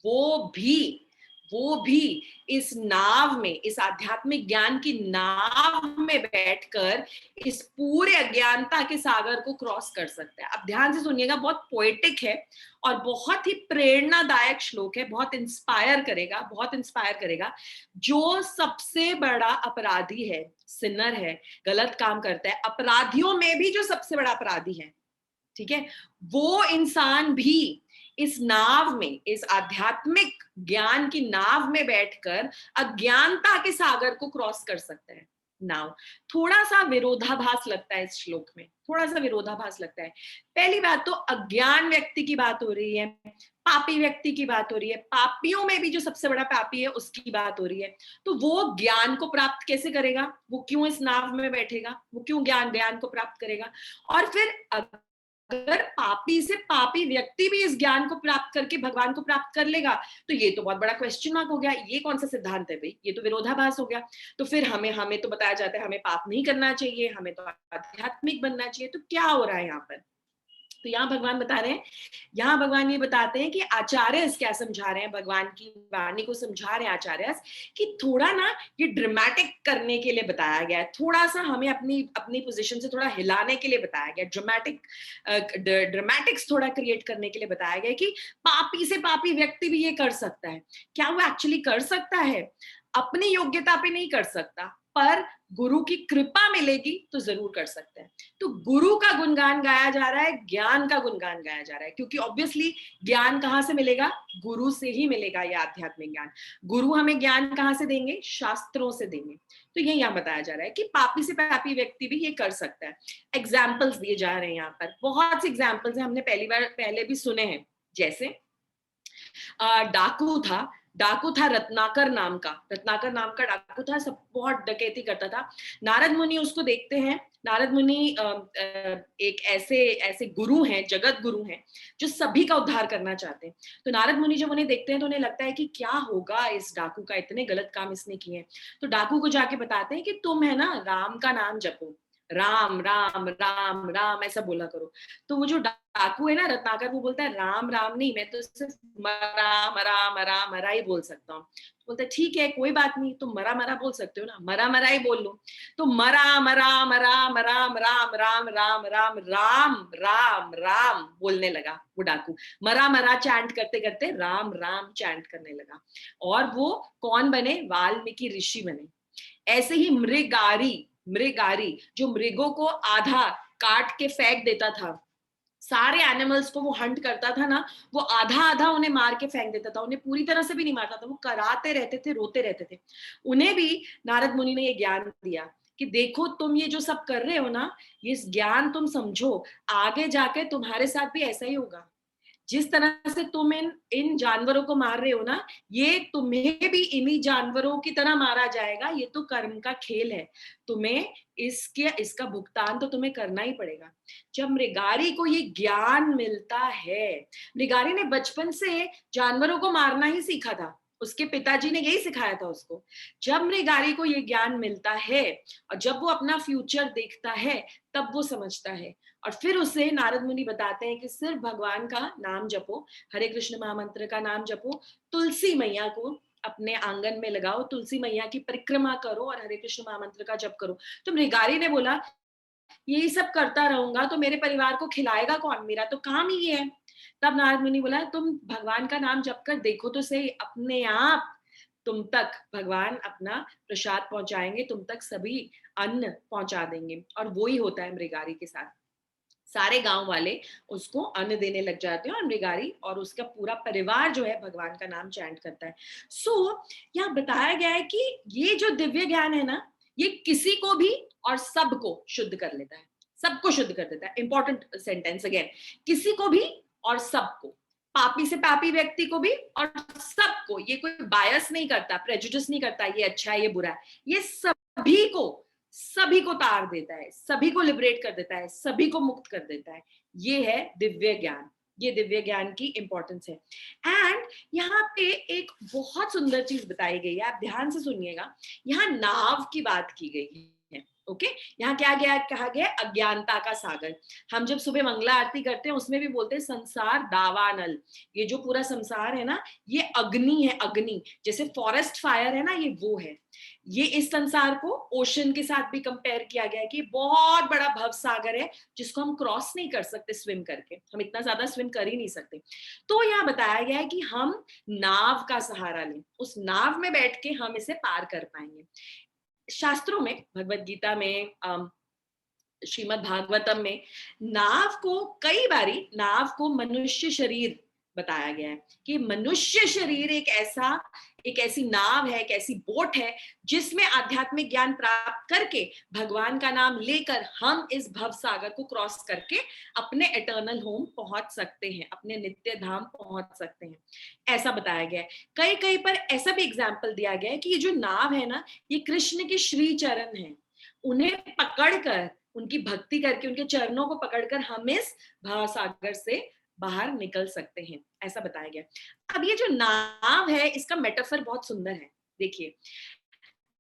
वो भी वो भी इस नाव में, इस आध्यात्मिक ज्ञान की नाव में बैठकर इस पूरे अज्ञानता के सागर को क्रॉस कर सकता है। अब ध्यान से सुनिएगा, बहुत पोएटिक है और बहुत ही प्रेरणादायक श्लोक है, बहुत इंस्पायर करेगा, बहुत इंस्पायर करेगा। जो सबसे बड़ा अपराधी है, सिनर है, गलत काम करता है, अपराधियों में भी जो सबसे बड़ा अपराधी है, ठीक है, वो इंसान भी इस नाव में, इस आध्यात्मिक ज्ञान की नाव में बैठकर अज्ञानता के सागर को क्रॉस कर सकता है। नाउ थोड़ा सा विरोधाभास लगता है इस श्लोक में, थोड़ा सा विरोधाभास लगता है। पहली बात तो अज्ञान व्यक्ति की बात हो रही है, पापी व्यक्ति की बात हो रही है, पापियों में भी जो सबसे बड़ा पापी है उसकी बात हो रही है। तो वो ज्ञान को प्राप्त कैसे करेगा, वो क्यों इस नाव में बैठेगा, वो क्यों ज्ञान को प्राप्त करेगा? और फिर अगर पापी से पापी व्यक्ति भी इस ज्ञान को प्राप्त करके भगवान को प्राप्त कर लेगा, तो ये तो बहुत बड़ा क्वेश्चन मार्क हो गया। ये कौन सा सिद्धांत है भाई, ये तो विरोधाभास हो गया। तो फिर हमें तो बताया जाता है हमें पाप नहीं करना चाहिए, हमें तो आध्यात्मिक बनना चाहिए। तो क्या हो रहा है यहाँ पर? तो यहाँ भगवान बता रहे हैं, यहाँ भगवान ये बताते हैं कि आचार्य क्या समझा रहे हैं, भगवान की वाणी को समझा रहे हैं आचार्य कि थोड़ा ना ये ड्रामेटिक करने के लिए बताया गया है, थोड़ा सा हमें अपनी अपनी पोजीशन से थोड़ा हिलाने के लिए बताया गया, ड्रामेटिक्स थोड़ा क्रिएट करने के लिए बताया गया कि पापी से पापी व्यक्ति भी ये कर सकता है। क्या वो एक्चुअली कर सकता है? अपनी योग्यता पे नहीं कर सकता, पर गुरु की कृपा मिलेगी तो जरूर कर सकते हैं। तो गुरु का गुणगान गाया जा रहा है, ज्ञान का गुणगान गाया जा रहा है, क्योंकि ऑब्वियसली ज्ञान कहां से मिलेगा? गुरु से ही मिलेगा। ये आध्यात्मिक ज्ञान गुरु हमें ज्ञान कहां से देंगे? शास्त्रों से देंगे। तो ये यहाँ बताया जा रहा है कि पापी से पापी व्यक्ति भी ये कर सकता है। एग्जाम्पल्स दिए जा रहे हैं यहाँ पर, बहुत से एग्जाम्पल्स हैं, हमने पहले भी सुने हैं। जैसे डाकू था रत्नाकर नाम का डाकू था, सब बहुत डकैती करता था। नारद मुनि उसको देखते हैं। नारद मुनि एक ऐसे ऐसे गुरु हैं, जगत गुरु हैं, जो सभी का उद्धार करना चाहते हैं। तो नारद मुनि जब उन्हें देखते हैं तो उन्हें लगता है कि क्या होगा इस डाकू का, इतने गलत काम इसने किए हैं। तो डाकू को जाके बताते हैं कि तुम है ना राम का नाम जपो, राम राम राम राम ऐसा बोला करो। तो वो जो डाकू है ना रत्नाकर, वो बोलता है राम राम नहीं, मैं तो सिर्फ मरा मरा मरा मरा ही बोल सकता हूँ। बोलता है ठीक है कोई बात नहीं, तुम मरा मरा बोल सकते हो ना, मरा मरा ही बोल लो। तो मरा मरा मरा मरा राम राम राम राम राम राम राम बोलने लगा वो डाकू। मरा मरा चैंट करते करते राम राम चैंट करने लगा, और वो कौन बने? वाल्मीकि ऋषि बने। ऐसे ही मृगारी जो मृगों को आधा काट के फेंक देता था, सारे एनिमल्स को वो हंट करता था ना, वो आधा आधा उन्हें मार के फेंक देता था, उन्हें पूरी तरह से भी नहीं मारता था, वो कराते रहते थे, रोते रहते थे। उन्हें भी नारद मुनि ने ये ज्ञान दिया कि देखो तुम ये जो सब कर रहे हो ना, ये ज्ञान तुम समझो, आगे जाके तुम्हारे साथ भी ऐसा ही होगा। जिस तरह से तुम इन जानवरों को मार रहे हो ना, ये तुम्हें भी इन्हीं जानवरों की तरह मारा जाएगा। ये तो कर्म का खेल है, तुम्हें इसका भुगतान तो तुम्हें करना ही पड़ेगा। जब मृगारी को ये ज्ञान मिलता है, मृगारी ने बचपन से जानवरों को मारना ही सीखा था, उसके पिताजी ने यही सिखाया था उसको। जब मृगारी को ये ज्ञान मिलता है और जब वो अपना फ्यूचर देखता है, तब वो समझता है। और फिर उसे नारद मुनि बताते हैं कि सिर्फ भगवान का नाम जपो, हरे कृष्ण महामंत्र का नाम जपो, तुलसी मैया को अपने आंगन में लगाओ, तुलसी मैया की परिक्रमा करो और हरे कृष्ण महामंत्र का जप करो। तो मृगारी ने बोला यही सब करता रहूंगा तो मेरे परिवार को खिलाएगा कौन, मेरा तो काम ही है। तब नारद मुनि बोला तुम भगवान का नाम जप कर देखो तो सही, अपने आप तुम तक भगवान अपना प्रसाद पहुंचाएंगे, तुम तक सभी अन्न पहुंचा देंगे। और वो ही होता है मृगारी के साथ। सारे गांव वाले उसको अन्न देने लग जाते हैं और मृगारी और उसका पूरा परिवार जो है भगवान का नाम चैंट करता है। यहाँ बताया गया है कि ये जो दिव्य ज्ञान है ना, ये किसी को भी और सबको शुद्ध कर लेता है, सबको शुद्ध कर देता है। इंपॉर्टेंट सेंटेंस अगेन, किसी को भी और सबको, पापी से पापी व्यक्ति को भी और सबको। ये कोई बायस नहीं करता, प्रेजुडिस नहीं करता, ये अच्छा है ये बुरा है, ये सभी को तार देता है, सभी को लिबरेट कर देता है, सभी को मुक्त कर देता है। ये है दिव्य ज्ञान, ये दिव्य ज्ञान की इंपॉर्टेंस है। एंड यहाँ पे एक बहुत सुंदर चीज बताई गई है, आप ध्यान से सुनिएगा। यहाँ नाव की बात की गई है। ओके, यहाँ क्या कहा गया? अज्ञानता का सागर। हम जब सुबह मंगला आरती करते हैं उसमें भी बोलते हैं संसार दावानल। ये जो पूरा संसार है ना, ये अग्नि है, अग्नि जैसे फॉरेस्ट फायर है ना, ये वो है। ये इस संसार को ओशन के साथ भी कंपेयर किया गया है कि बहुत बड़ा भव सागर है जिसको हम क्रॉस नहीं कर सकते स्विम करके, हम इतना ज्यादा स्विम कर ही नहीं सकते। तो यहाँ बताया गया है कि हम नाव का सहारा लें, उस नाव में बैठ के हम इसे पार कर पाएंगे। शास्त्रों में, भगवत गीता में श्रीमद् भागवतम में नाव को कई बारी नाव को मनुष्य शरीर बताया गया है कि मनुष्य शरीर एक ऐसी नाव है, एक ऐसी बोट है जिसमें आध्यात्मिक ज्ञान प्राप्त करके भगवान का नाम लेकर हम इस भव सागर को क्रॉस करके अपने एटर्नल होम पहुंच सकते हैं, अपने नित्य धाम पहुंच सकते हैं, ऐसा बताया गया है। कई कई पर ऐसा भी एग्जाम्पल दिया गया है कि ये जो नाव है ना, ये कृष्ण के श्री चरण है, उन्हें पकड़कर, उनकी भक्ति करके, उनके चरणों को पकड़कर हम इस भावसागर से बाहर निकल सकते हैं, ऐसा बताया गया। अब ये जो नाव है, इसका मेटाफर बहुत सुंदर है। देखिए,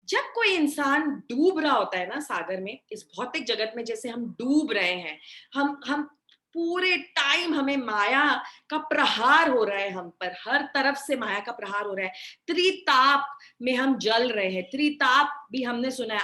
जब कोई इंसान डूब रहा होता है ना सागर में, इस भौतिक जगत में जैसे हम डूब रहे हैं, हम पूरे टाइम हमें माया का प्रहार हो रहा है, हम पर हर तरफ से माया का प्रहार हो रहा है, त्रिताप में हम जल रहे हैं। त्रिताप भी हमने सुना है,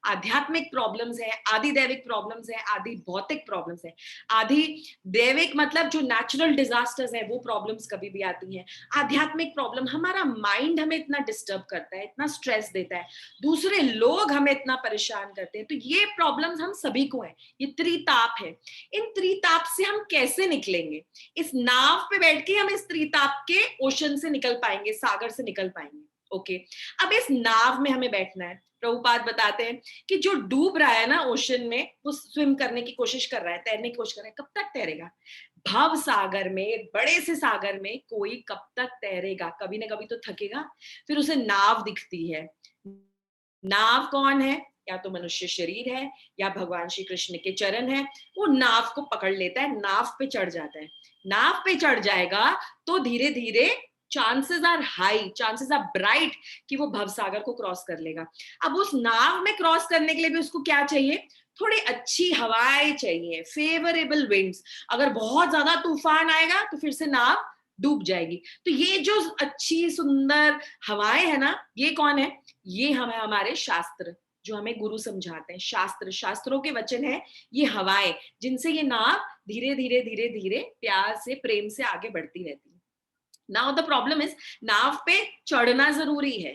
आध्यात्मिक प्रॉब्लम्स है, आदि दैविक प्रॉब्लम्स है, आदि भौतिक प्रॉब्लम्स है। आदि दैविक मतलब जो नेचुरल डिजास्टर्स है, वो प्रॉब्लम्स कभी भी आती हैं। आध्यात्मिक प्रॉब्लम, हमारा माइंड हमें इतना डिस्टर्ब करता है, इतना स्ट्रेस देता है, दूसरे लोग हमें इतना परेशान करते हैं, तो ये प्रॉब्लम्स हम सभी को है, ये त्रिताप है। इन त्रिताप से हम कैसे निकलेंगे? इस नाव पे बैठ के हम इस त्रिताप के ओशन से निकल पाएंगे, सागर से निकल पाएंगे। ओके, अब इस नाव में हमें बैठना है। प्रभुपाद बताते हैं कि जो डूब रहा है ना ओशन में, वो स्विम करने की कोशिश कर रहा है, तैरने की कोशिश कर रहा है, कब तक तैरेगा? भव सागर में, बड़े से सागर में कोई कब तक तैरेगा? कभी ना कभी तो थकेगा। फिर उसे नाव दिखती है। नाव कौन है? या तो मनुष्य शरीर है या भगवान श्री कृष्ण के चरण है। वो नाव को पकड़ लेता है, नाव पे चढ़ जाता है। नाव पे चढ़ जाएगा तो धीरे धीरे chances are high, chances are bright कि वो भवसागर को क्रॉस कर लेगा। अब उस नाव में क्रॉस करने के लिए भी उसको क्या चाहिए? थोड़ी अच्छी हवाएं चाहिए, फेवरेबल विंड्स। अगर बहुत ज्यादा तूफान आएगा तो फिर से नाव डूब जाएगी। तो ये जो अच्छी सुंदर हवाएं है ना, ये कौन है? ये हमें हमारे शास्त्र, जो हमें गुरु समझाते हैं, शास्त्रों के वचन है, ये हवाएं, जिनसे ये नाव धीरे धीरे धीरे धीरे प्यार से, प्रेम से आगे बढ़ती रहती है। नाउ द प्रॉब्लम इज, नाव पे चढ़ना जरूरी है।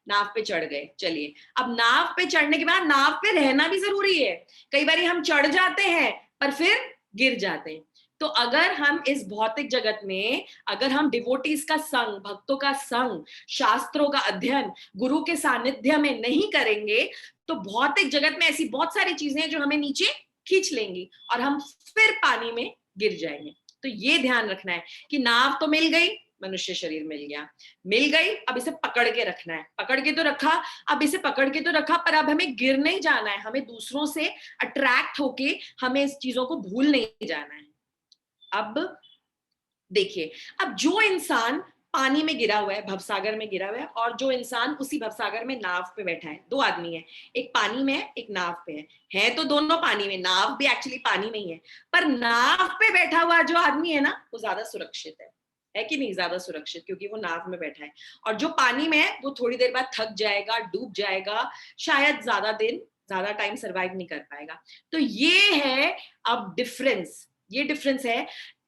नाव पे चढ़ गए, चलिए अब नाव पे चढ़ने के बाद नाव पे रहना भी जरूरी है। कई बार हम चढ़ जाते हैं पर फिर गिर जाते हैं। तो अगर हम इस भौतिक जगत में, अगर हम डिवोटीज का संग, भक्तों का संग, शास्त्रों का अध्ययन, गुरु के सानिध्य में नहीं करेंगे, तो भौतिक जगत में ऐसी बहुत सारी चीजें हैं जो हमें नीचे खींच लेंगी और हम फिर पानी में गिर जाएंगे। तो ये ध्यान रखना है कि नाव तो मिल गई, मनुष्य शरीर मिल गया, मिल गई, अब इसे पकड़ के रखना है। पकड़ के तो रखा, अब इसे पकड़ के तो रखा, पर अब हमें गिर नहीं जाना है, हमें दूसरों से अट्रैक्ट होके हमें इस चीजों को भूल नहीं जाना है। अब देखिए, अब जो इंसान पानी में गिरा हुआ है, भवसागर में गिरा हुआ है, और जो इंसान उसी भवसागर में नाव पे बैठा है, दो आदमी है, एक पानी में है, एक नाव पे है तो दोनों पानी में, नाव भी एक्चुअली पानी में ही है, पर नाव पे बैठा हुआ जो आदमी है ना, वो ज्यादा सुरक्षित है कि नहीं? ज्यादा सुरक्षित, क्योंकि वो नाव में बैठा है। और जो पानी में है वो थोड़ी देर बाद थक जाएगा, डूब जाएगा, शायद ज्यादा टाइम सर्वाइव नहीं कर पाएगा। तो ये है अब डिफरेंस, ये डिफरेंस है।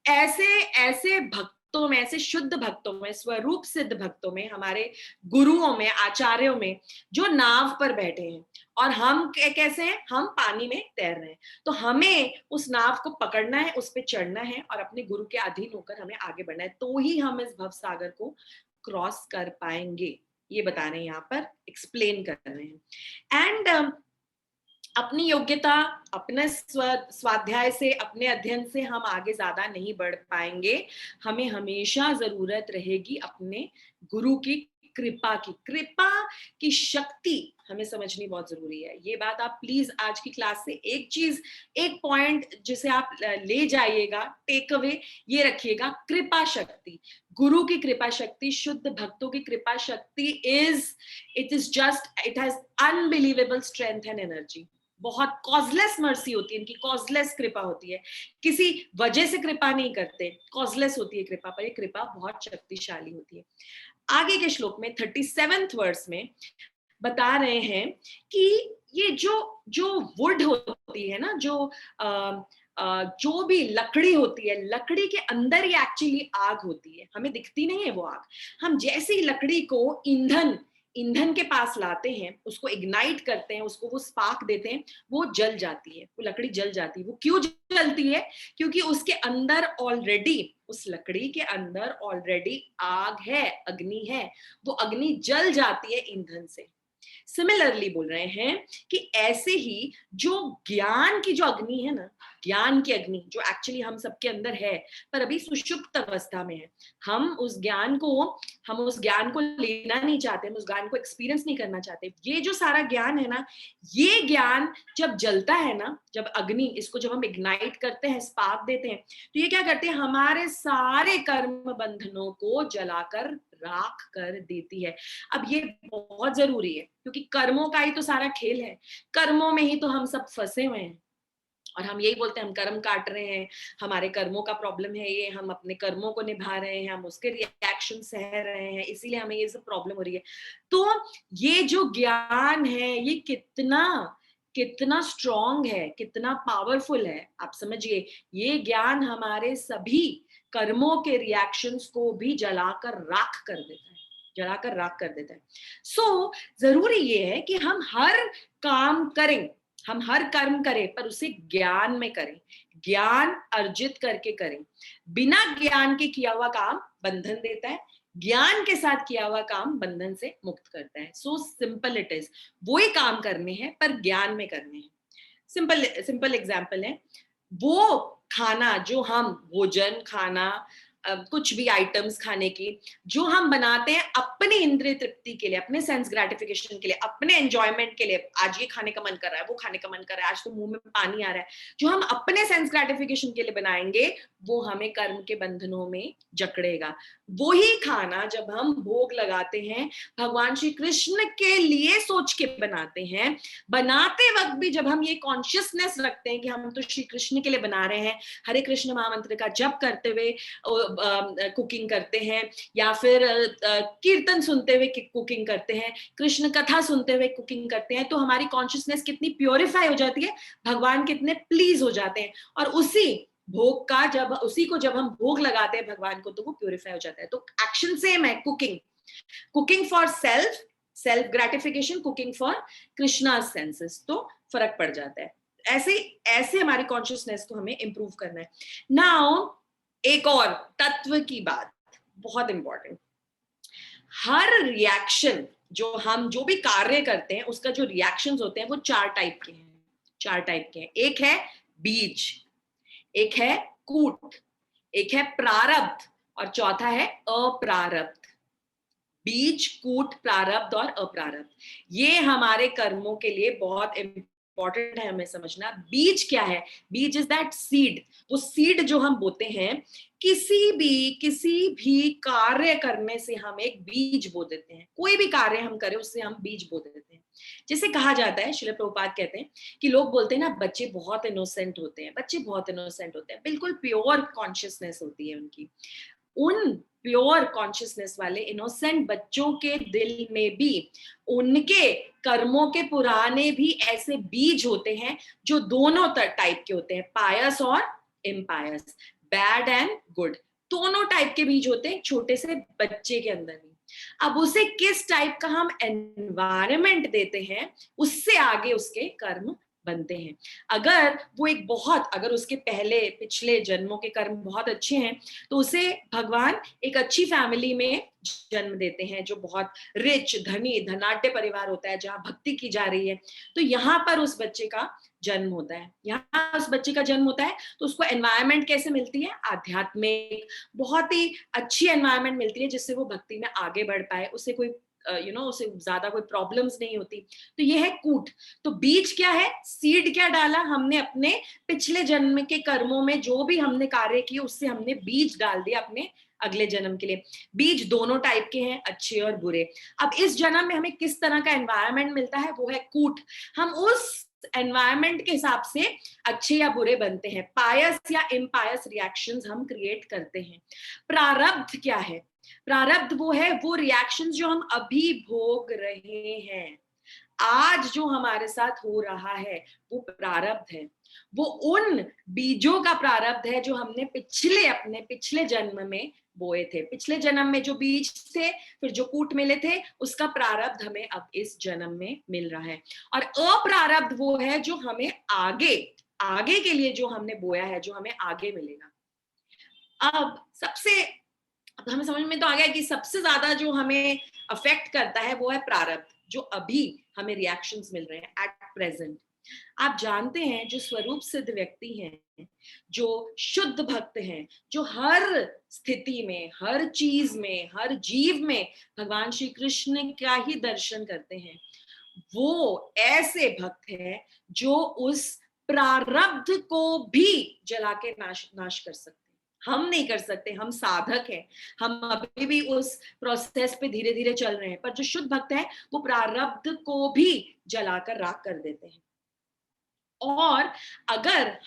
ऐसे ऐसे भक्तों में, ऐसे शुद्ध भक्तों में, स्वरूप सिद्ध भक्तों में, हमारे गुरुओं में, आचार्यों में, जो नाव पर बैठे हैं, और हम कैसे हैं? हम पानी में तैर रहे हैं। तो हमें उस नाव को पकड़ना है, उस पर चढ़ना है और अपने गुरु के अधीन होकर हमें आगे बढ़ना है, तो ही हम इस भव सागर को क्रॉस कर पाएंगे। ये बता रहे हैं, यहाँ पर एक्सप्लेन कर रहे हैं। एंड अपनी योग्यता, अपने स्वाध्याय से, अपने अध्ययन से हम आगे ज्यादा नहीं बढ़ पाएंगे। हमें हमेशा जरूरत रहेगी अपने गुरु की कृपा की शक्ति हमें समझनी बहुत जरूरी है। ये बात आप प्लीज आज की क्लास से एक पॉइंट जिसे आप ले जाइएगा, टेक अवे ये रखिएगा, कृपा शक्ति, गुरु की कृपा शक्ति, शुद्ध भक्तों की कृपा शक्ति it has unbelievable strength and energy. बहुत कॉजलेस मर्सी होती है इनकी, कॉजलेस कृपा होती है, किसी वजह से कृपा नहीं करते, कॉजलेस होती है कृपा, पर ये कृपा बहुत शक्तिशाली होती है। आगे के श्लोक में 37वें वर्स में बता रहे हैं कि ये जो वुड होती है ना, जो भी लकड़ी होती है, लकड़ी के अंदर ही एक्चुअली आग होती है, हमें दिखती नहीं है वो आग। हम जैसी लकड़ी को ईंधन ईंधन के पास लाते हैं, उसको इग्नाइट करते हैं, उसको वो स्पार्क देते हैं, वो जल जाती है, वो लकड़ी जल जाती है। वो क्यों जलती है? क्योंकि उसके अंदर ऑलरेडी, उस लकड़ी के अंदर ऑलरेडी आग है, अग्नि है। वो अग्नि जल जाती है ईंधन से। सिमिलरली बोल रहे हैं कि ऐसे ही जो ज्ञान की जो अग्नि है ना, ज्ञान की अग्नि जो एक्चुअली हम सबके अंदर है, पर अभी सुषुप्त अवस्था में है, हम उस ज्ञान को लेना नहीं चाहते, हम उस ज्ञान को एक्सपीरियंस नहीं करना चाहते। ये जो सारा ज्ञान है ना, ये ज्ञान जब जलता है ना, जब अग्नि, इसको जब हम इग्नाइट करते हैं, स्पार्क देते हैं, तो ये क्या करते हैं? हमारे सारे कर्म बंधनों को जलाकर राख कर देती है। अब ये बहुत जरूरी है, क्योंकि कर्मों का ही तो सारा खेल है, कर्मों में ही तो हम सब फंसे हुए हैं। और हम यही बोलते हैं हम कर्म काट रहे हैं, हमारे कर्मों का प्रॉब्लम है ये, हम अपने कर्मों को निभा रहे हैं, हम उसके रिएक्शन सह रहे हैं, इसीलिए हमें ये सब प्रॉब्लम हो रही है। तो ये जो ज्ञान है, ये कितना कितना स्ट्रॉन्ग है, कितना पावरफुल है, आप समझिए। ये ज्ञान हमारे सभी कर्मों के रिएक्शंस को भी जलाकर राख कर देता है, जलाकर राख कर देता है। सो जरूरी ये है कि हम हर काम करें, हम हर कर्म करें, पर उसे ज्ञान में करें, ज्ञान अर्जित करके करें। बिना ज्ञान के किया हुआ काम बंधन देता है, ज्ञान के साथ किया हुआ काम बंधन से मुक्त करता है। So simple it is. वो ही काम करने हैं पर ज्ञान में करने हैं। सिंपल सिंपल एग्जाम्पल है, वो खाना जो हम, भोजन खाना, कुछ भी आइटम्स खाने की जो हम बनाते हैं अपनी इंद्रिय तृप्ति के लिए, अपने सेंस ग्रेटिफिकेशन के लिए, अपने एंजॉयमेंट के लिए, आज ये खाने का मन कर रहा है, वो खाने का मन कर रहा है, आज तो मुंह में पानी आ रहा है, जो हम अपने सेंस ग्रेटिफिकेशन के लिए बनाएंगे, वो हमें कर्म के बंधनों में जकड़ेगा। वही खाना जब हम भोग लगाते हैं, भगवान श्री कृष्ण के लिए सोच के बनाते हैं, बनाते वक्त भी जब हम ये कॉन्शियसनेस रखते हैं कि हम तो श्री कृष्ण के लिए बना रहे हैं, हरे कृष्ण महामंत्र का जप करते हुए कुकिंग करते हैं, या फिर कीर्तन सुनते हुए कुकिंग करते हैं, कृष्ण कथा सुनते हुए कुकिंग करते हैं, तो हमारी कॉन्शियसनेस कितनी प्योरीफाई हो जाती है, भगवान कितने प्लीज हो जाते हैं। और उसी भोग का उसी को जब हम भोग लगाते हैं भगवान को, तो वो प्योरीफाई हो जाता है। तो एक्शन सेम है, cooking for self gratification, cooking for Krishna senses, तो फर्क पड़ जाता है। ऐसे ऐसे हमारी कॉन्शियसनेस को हमें इंप्रूव करना है। नाउ एक और तत्व की बात, बहुत इंपॉर्टेंट। हर रिएक्शन, जो भी कार्य करते हैं, उसका जो रिएक्शंस होते हैं, वो चार टाइप के हैं। एक है बीज, एक है कूट, एक है प्रारब्ध, और चौथा है अप्रारब्ध। बीज, कूट, प्रारब्ध और अप्रारब्ध, ये हमारे कर्मों के लिए बहुत इंपॉर्टेंट है हमें समझना। बीज क्या है? बीज इज दैट सीड, वो सीड जो हम बोते हैं, किसी भी कार्य करने से हम एक बीज बो देते हैं। कोई भी कार्य हम करें, उससे हम बीज बो देते हैं। जैसे कहा जाता है, श्रील प्रभुपाद कहते हैं कि लोग बोलते हैं ना, बच्चे बहुत इनोसेंट होते हैं, बच्चे बहुत इनोसेंट होते हैं, बिल्कुल प्योर कॉन्शियसनेस होती है उनकी। उन प्योर कॉन्शियसनेस वाले इनोसेंट बच्चों के दिल में भी उनके कर्मों के पुराने भी ऐसे बीज होते हैं, जो दोनों टाइप के होते हैं, पायस और इम्पायस, बैड एंड गुड, दोनों टाइप के बीज होते हैं छोटे से बच्चे के अंदर भी। अब उसे किस टाइप का हम एनवायरनमेंट देते हैं, उससे आगे उसके कर्म बनते हैं। अगर उसके पिछले जन्मों के कर्म बहुत अच्छे हैं, तो उसे भगवान एक अच्छी फैमिली में जन्म देते हैं, जो बहुत रिच, धनाढ्य परिवार होता है, जहां भक्ति की जा रही है। तो यहाँ पर उस बच्चे का जन्म होता है, तो उसको एनवायरनमेंट कैसे मिलती है? आध्यात्मिक, बहुत ही अच्छी एनवायरनमेंट मिलती है, जिससे वो भक्ति में आगे बढ़ पाए, उसे कोई उसे ज्यादा कोई प्रॉब्लम्स नहीं होती। तो ये है कूट। तो बीज क्या है? सीड क्या डाला हमने अपने पिछले जन्म के कर्मों में, जो भी हमने कार्य किए, उससे हमने बीज डाल दिया अपने अगले जन्म के लिए। बीज दोनों टाइप के हैं, अच्छे और बुरे। अब इस जन्म में हमें किस तरह का एनवायरनमेंट मिलता है, वो है कूट। हम उस एनवायरनमेंट के हिसाब से अच्छे या बुरे बनते हैं, पायस या इम्पायस रिएक्शंस हम क्रिएट करते हैं। प्रारब्ध क्या है? प्रारब्ध वो है, वो रिएक्शंस जो हम अभी भोग रहे हैं। आज जो हमारे साथ हो रहा है वो प्रारब्ध है, वो उन बीजों का प्रारब्ध है जो हमने अपने पिछले जन्म में बोए थे। पिछले जन्म में जो बीज थे, फिर जो कूट मिले थे, उसका प्रारब्ध हमें अब इस जन्म में मिल रहा है। और अप्रारब्ध वो है जो हमें आगे आगे के लिए जो हमने बोया है, जो हमें आगे मिलेगा। अब हमें समझ में तो आ गया कि सबसे ज्यादा जो हमें अफेक्ट करता है वो है प्रारब्ध, जो अभी हमें रिएक्शंस मिल रहे हैं एट प्रेजेंट। आप जानते हैं, जो स्वरूप सिद्ध व्यक्ति हैं, जो शुद्ध भक्त हैं, जो हर स्थिति में, हर चीज में, हर जीव में भगवान श्री कृष्ण का ही दर्शन करते हैं, वो ऐसे भक्त हैं जो उस प्रारब्ध को भी जला के नाश कर सकते हैं। हम नहीं कर सकते, हम साधक हैं, हम अभी भी उस प्रोसेस पे धीरे धीरे चल रहे हैं। पर जो शुद्ध भक्त है वो प्रारब्ध को भी जलाकर राख कर देते हैं। और अगर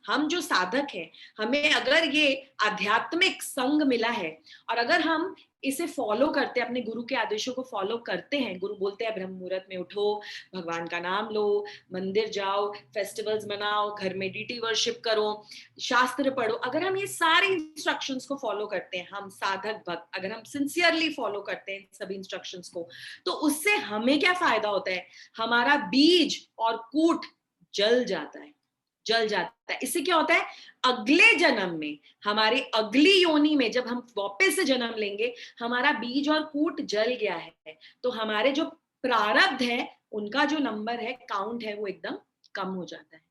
हम जो साधक हैं, हमें अगर ये आध्यात्मिक संग मिला है, और अगर हम इसे फॉलो करते हैं, अपने गुरु के आदेशों को फॉलो करते हैं, गुरु बोलते हैं ब्रह्म मुहूर्त में उठो, भगवान का नाम लो, मंदिर जाओ, फेस्टिवल्स मनाओ, घर में डीटी वर्शिप करो, शास्त्र पढ़ो, अगर हम ये सारे इंस्ट्रक्शंस को फॉलो करते हैं, हम साधक भक्त, अगर हम सिंसियरली फॉलो करते हैं सभी इंस्ट्रक्शंस को, तो उससे हमें क्या फायदा होता है? हमारा बीज और कूट जल जाता है, जल जाता है। इससे क्या होता है? अगले जन्म में, हमारी अगली योनि में, जब हम वापस से जन्म लेंगे, हमारा बीज और कूट जल गया है, तो हमारे जो प्रारब्ध है, उनका जो नंबर है, काउंट है, वो एकदम कम हो जाता है।